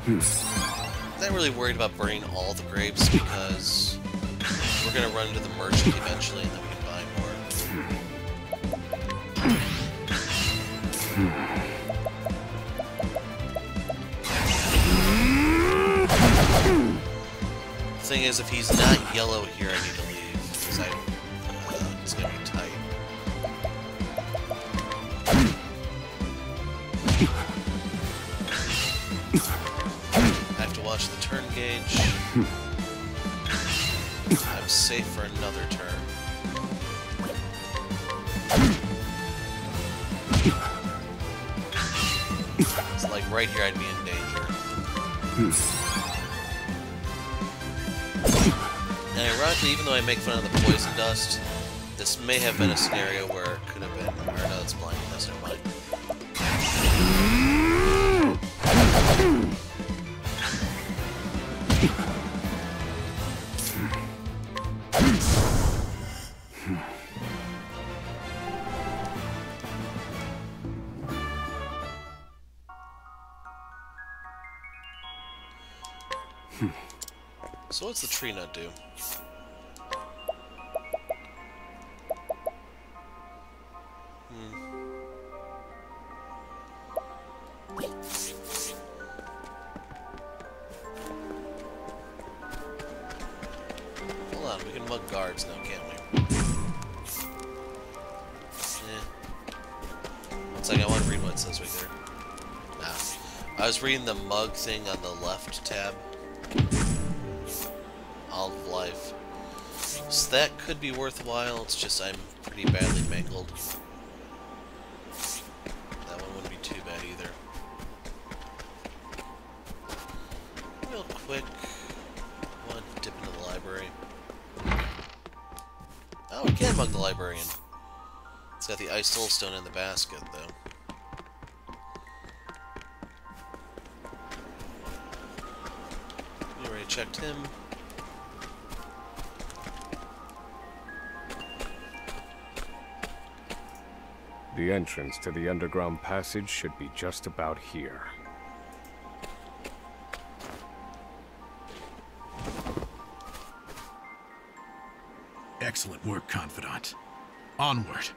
I'm not really worried about burning all the grapes because we're gonna run into the merchant eventually and then we can buy more. The thing is, if he's not yellow here, I need to leave because it's gonna be tight. I have to watch the turn gauge. I'm safe for another turn. It's like right here I'd be in danger. And ironically, even though I make fun of the poison dust, this may have been a scenario where it could have been... Or no, it's blindness, never mind. So what's the tree nut do? Hold on, we can mug guards now, can't we? One second, I want to read what it says right there. Nah. I was reading the mug thing on the left tab. All of life. So that could be worthwhile, it's just I'm pretty badly mangled. That one wouldn't be too bad either. Real quick, I want to dip into the library. Oh, we can mug the librarian. It's got the ice soul stone in the basket, though. We already checked him. The entrance to the underground passage should be just about here. Excellent work, Confidant. Onward.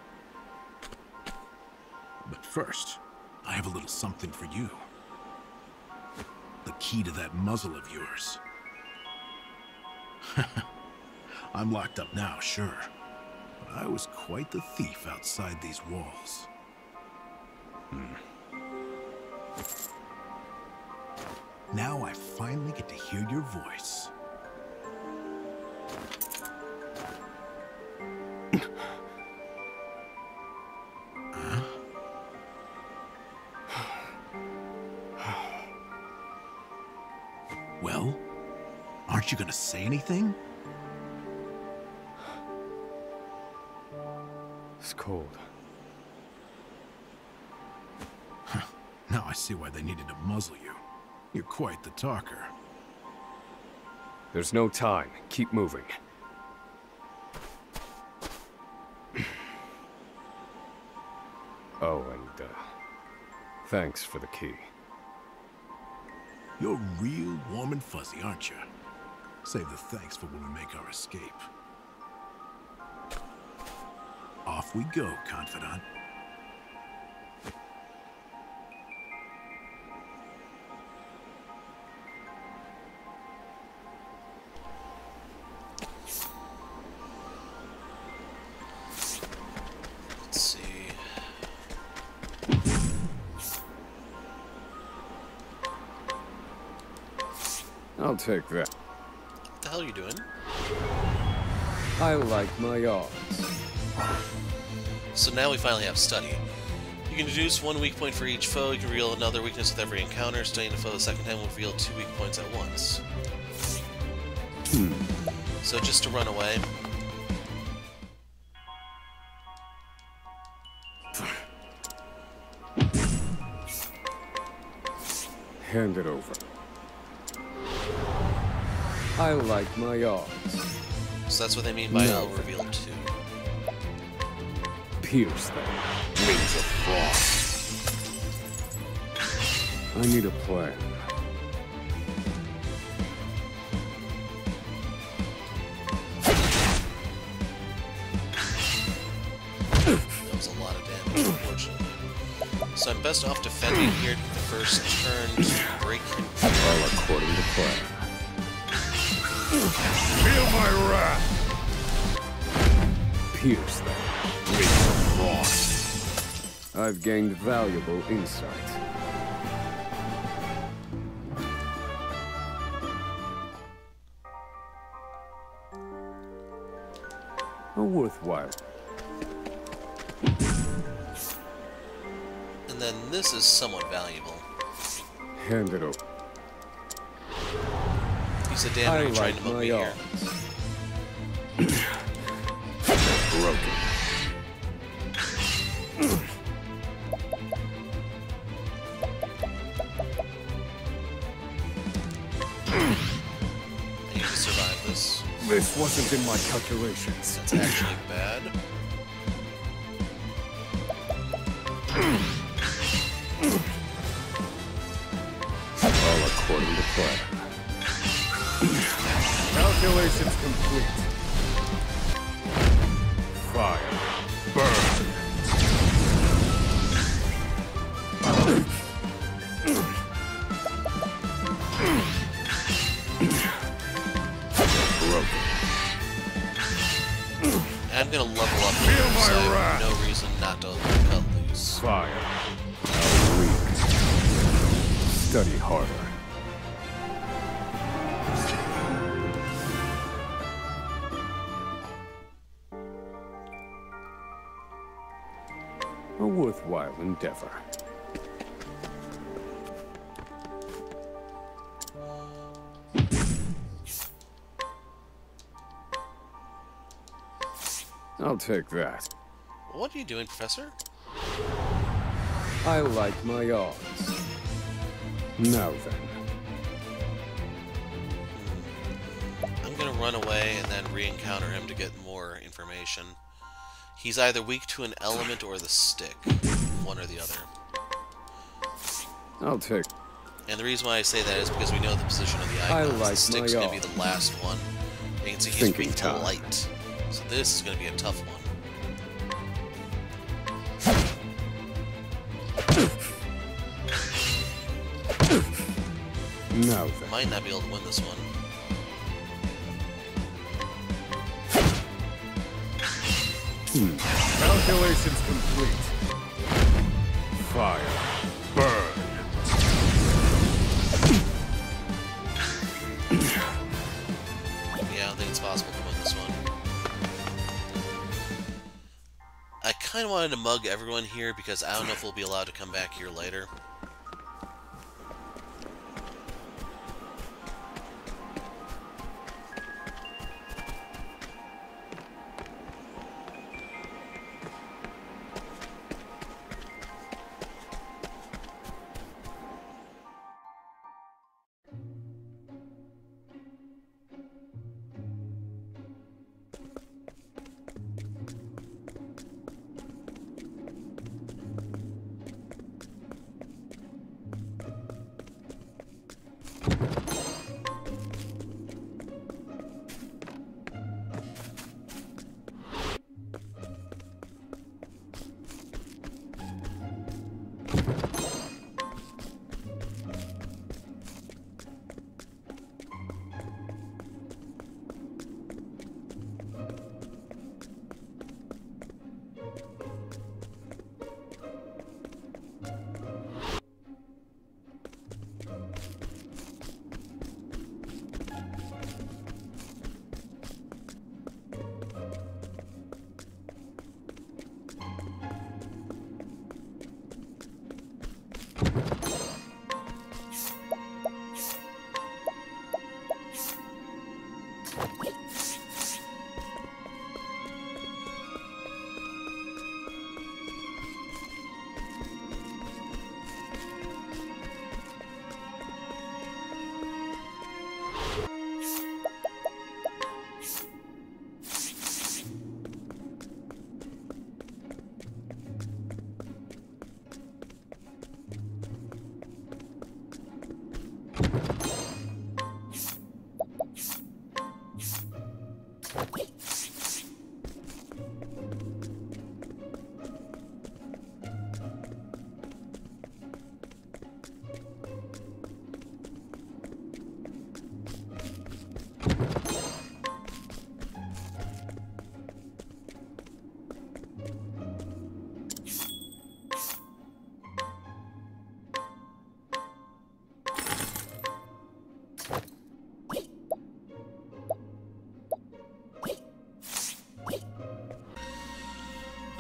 But first, I have a little something for you. The key to that muzzle of yours. I'm locked up now, sure. But I was quite the thief outside these walls. Now I finally get to hear your voice. Well, aren't you gonna say anything? It's cold. Now I see why they needed to muzzle you. You're quite the talker. There's no time. Keep moving. Oh, and, thanks for the key. You're real warm and fuzzy, aren't you? Save the thanks for when we make our escape. Off we go, Confidant. Let's see. I'll take that. What the hell are you doing? I like my odds. So now we finally have study. You can deduce one weak point for each foe. You can reveal another weakness with every encounter. Studying a foe the second time will reveal 2 weak points at once. So just to run away. Hand it over. I like my odds. So that's what they mean by I'll reveal 2. Pierce them. Wings of frost. I need a plan. That was a lot of damage, unfortunately. So I'm best off defending here the first turn to break him. All according to plan. Feel my wrath! Pierce them. Wings of frost. I've gained valuable insight. A worthwhile. And then this is somewhat valuable. Hand it over. He's a damn trying to mug me here. Broken. I need to survive this. This wasn't in my calculations. That's actually bad. All according to plan. Calculations complete. Fire. Burn. Broken. I'm gonna level up Feel here, my so I have wrath. no reason not to cut loose. Fire. How weak. Study harder. A worthwhile endeavor. I'll take that. What are you doing, Professor? I like my odds. Now then. I'm gonna run away and then re-encounter him to get more information. He's either weak to an element or the stick. One or the other. I'll take. And the reason why I say that is because we know the position of the icons. like The stick's my gonna be the last one. You can see he's Thinking weak to time. light. So this is gonna be a tough one. Now then. Might not be able to win this one. Calculations complete. Fire. Burn. Yeah, I don't think it's possible to win this one. I kind of wanted to mug everyone here because I don't know if we'll be allowed to come back here later.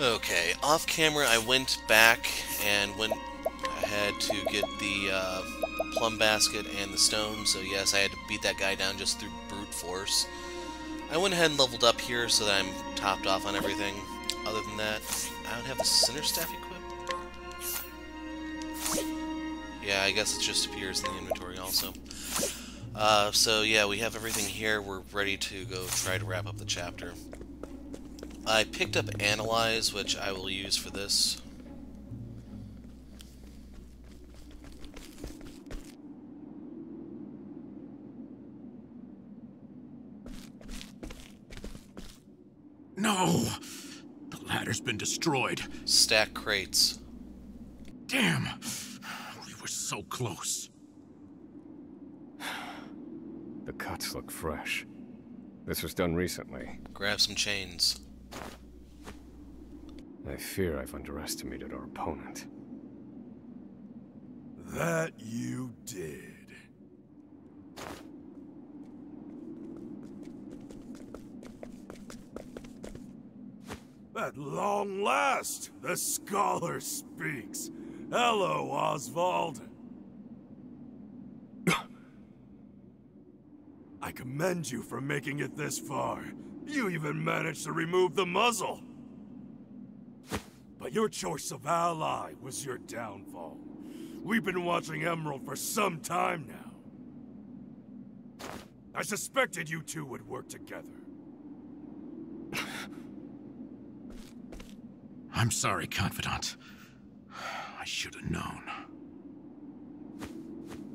Okay, off camera I went back and I had to get the plum basket and the stone, so yes, I had to beat that guy down just through brute force. I went ahead and leveled up here so that I'm topped off on everything. Other than that, I don't have the center staff equipped. Yeah, I guess it just appears in the inventory also. So yeah, we have everything here. We're ready to go try to wrap up the chapter. I picked up Analyze, which I will use for this. No! The ladder's been destroyed. Stack crates. Damn! We were so close. The cuts look fresh. This was done recently. Grab some chains. I fear I've underestimated our opponent. That you did. At long last, the scholar speaks. Hello, Osvald. I commend you for making it this far. You even managed to remove the muzzle. But your choice of ally was your downfall. We've been watching Emerald for some time now. I suspected you two would work together. I'm sorry, Confidant. I should have known.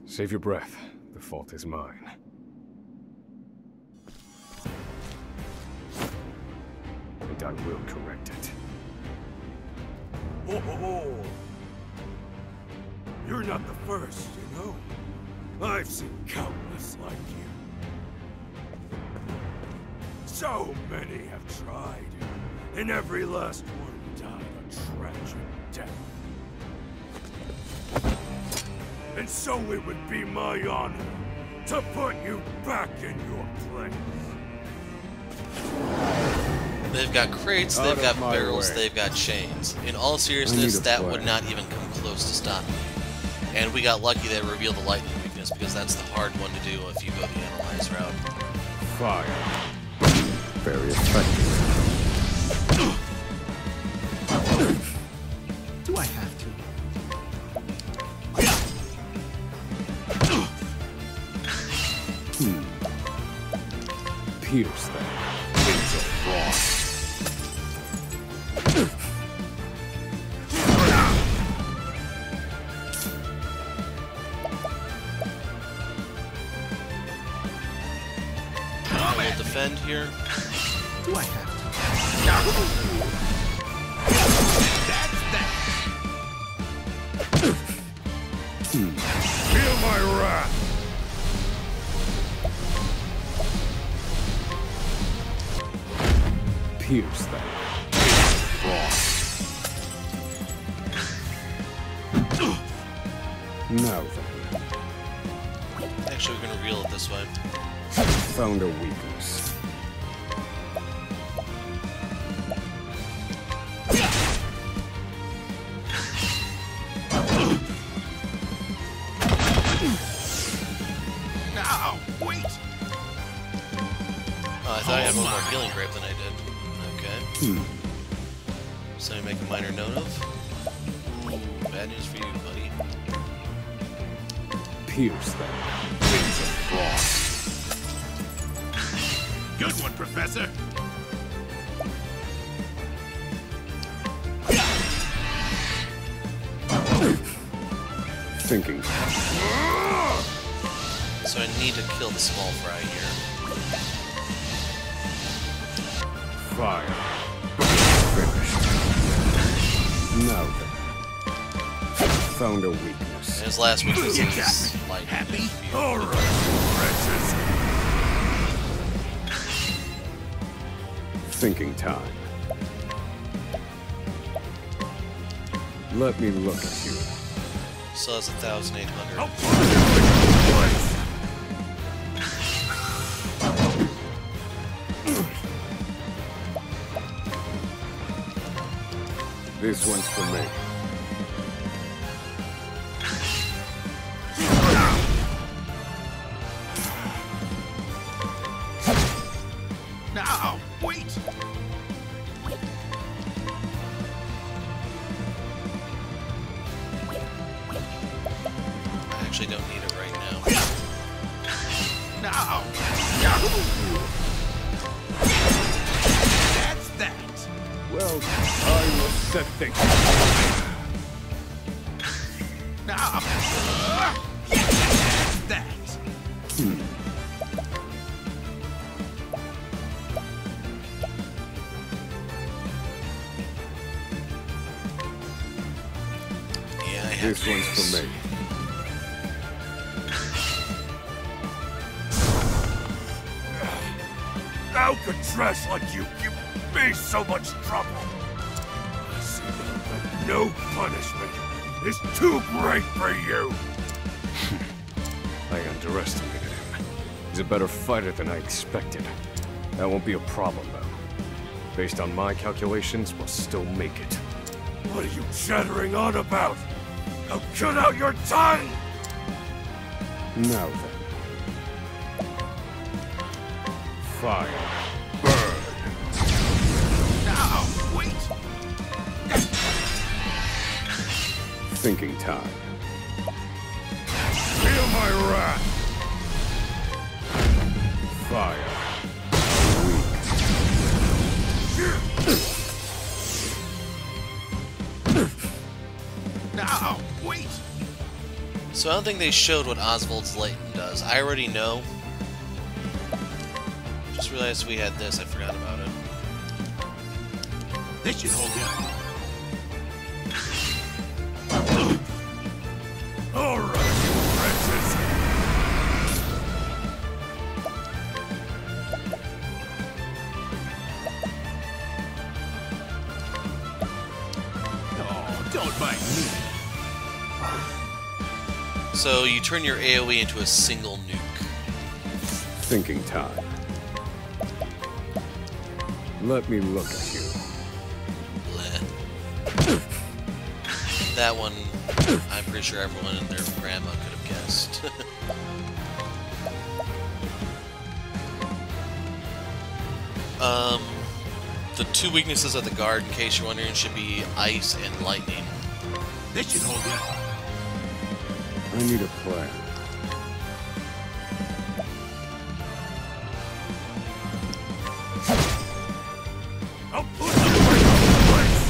Save your breath. The fault is mine. And I will correct it. Oh. You're not the first, you know. I've seen countless like you. So many have tried, and every last one died a tragic death. And so it would be my honor to put you back in your place. They've got crates, they've got barrels, they've got chains. In all seriousness, that would not even come close to stopping me. And we got lucky that it revealed the lightning weakness, because that's the hard one to do if you go the Analyze route. Fire. Very effective. Do I have to? Pierce them. It's a frost. I will defend here. Do I have to? That's that. Feel my wrath! Pierce them. Now then. Actually, we're gonna reel it this way. Found a weakness. Now, wait. Oh, I thought I had one more healing grape than I did. Okay. Something to make a minor note of. Ooh, bad news for you, buddy. Pierce them. It's a frost. Good one, Professor. Thinking. So I need to kill the small fry here. Fire. Finished. Now then. Found a weakness. And his last weakness is light. Happy? Alright, wretches. Thinking time. Let me look at you. So that's 1,800. I'll put you in your place. This one's for me. actually don't need it right now. Now! That's that! Well, I will set things. Now! That's that! Yeah, I have This one's for me. How could trash like you give me so much trouble? I see that no punishment is too great for you! I underestimated him. He's a better fighter than I expected. That won't be a problem, though. Based on my calculations, we'll still make it. What are you chattering on about? Now cut out your tongue! Now then. Fire. Burn. Now, wait! Thinking time. Feel my wrath! Fire. Now, wait! So I don't think they showed what Osvald's Leighton does. I already know. Just realized we had this. I forgot about it. This should hold you. Alright, you wretches! Oh, don't bite me. So you turn your AoE into a single nuke. Thinking time. Let me look at you. Bleh. That one, I'm pretty sure everyone and their grandma could have guessed. The two weaknesses of the guard, in case you're wondering, should be ice and lightning. This should hold you. I need a plan. I'll put you right in place!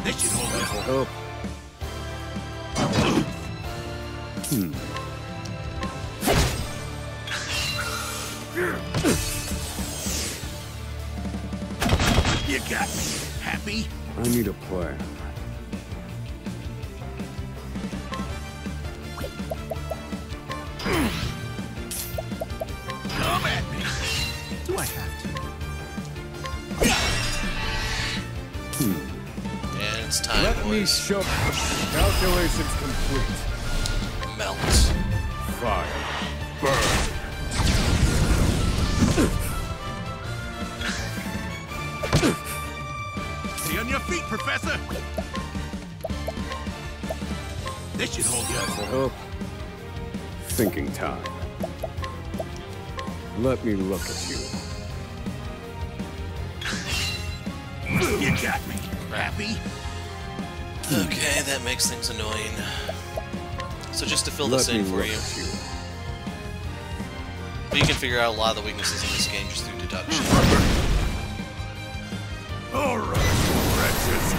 This should hold you. Help. You got me. Happy? I need a plan. Come at me. Do I have to? And it's time, Let me boys. show. Calculations complete. Melt. Fire. Burn. Stay on your feet, Professor! This should hold you. Help. Thinking time. Let me look at you. You got me. Happy? Okay, that makes things annoying. So just to fill this Let in me for look you. at you. But you can figure out a lot of the weaknesses in this game just through deduction. Alright, wretches.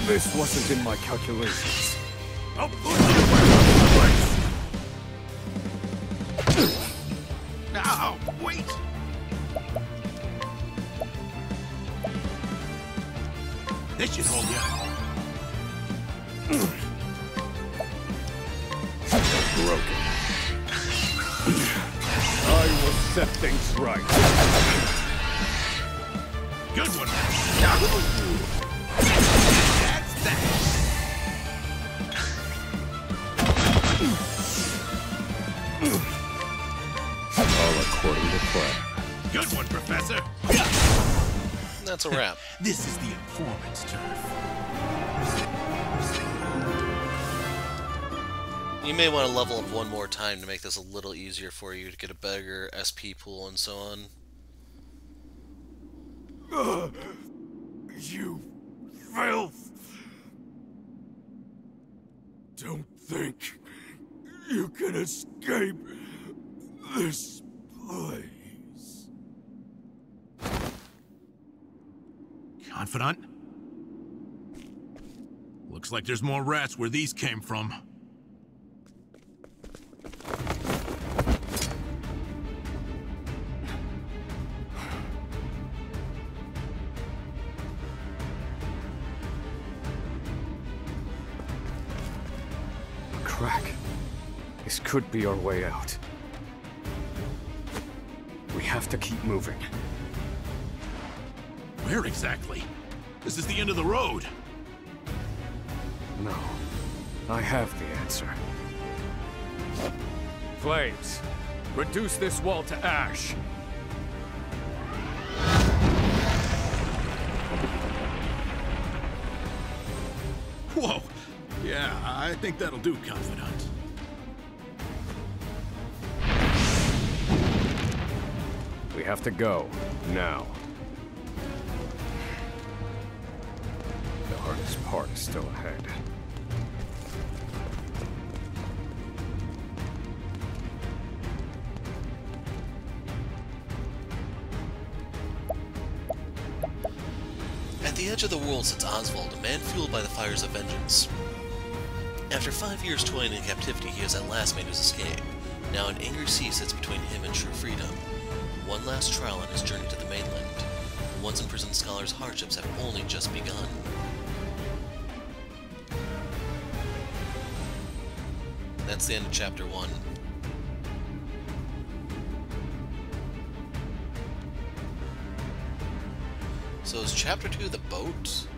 This wasn't in my calculations. I'll put you right in place! Now, wait! This should hold you. Broken. I will set things right. Good one. That's that. All according to plan. Good one, Professor. That's a wrap. This is the informant's turf. You may want to level up one more time to make this a little easier for you to get a bigger SP pool and so on. You filth! Don't think you can escape this place. Confidant? Looks like there's more rats where these came from. Crack. This could be our way out. We have to keep moving. Where exactly? This is the end of the road. No. I have the answer. Flames, reduce this wall to ash. Whoa! Yeah, I think that'll do, Confidant. We have to go, now. The hardest part is still ahead. At the edge of the world sits Osvald, a man fueled by the fires of vengeance. After 5 years toiling in captivity, he has at last made his escape. Now an angry sea sits between him and true freedom. One last trial on his journey to the mainland. The once imprisoned scholar's hardships have only just begun. That's the end of Chapter 1. So is Chapter 2 the boat?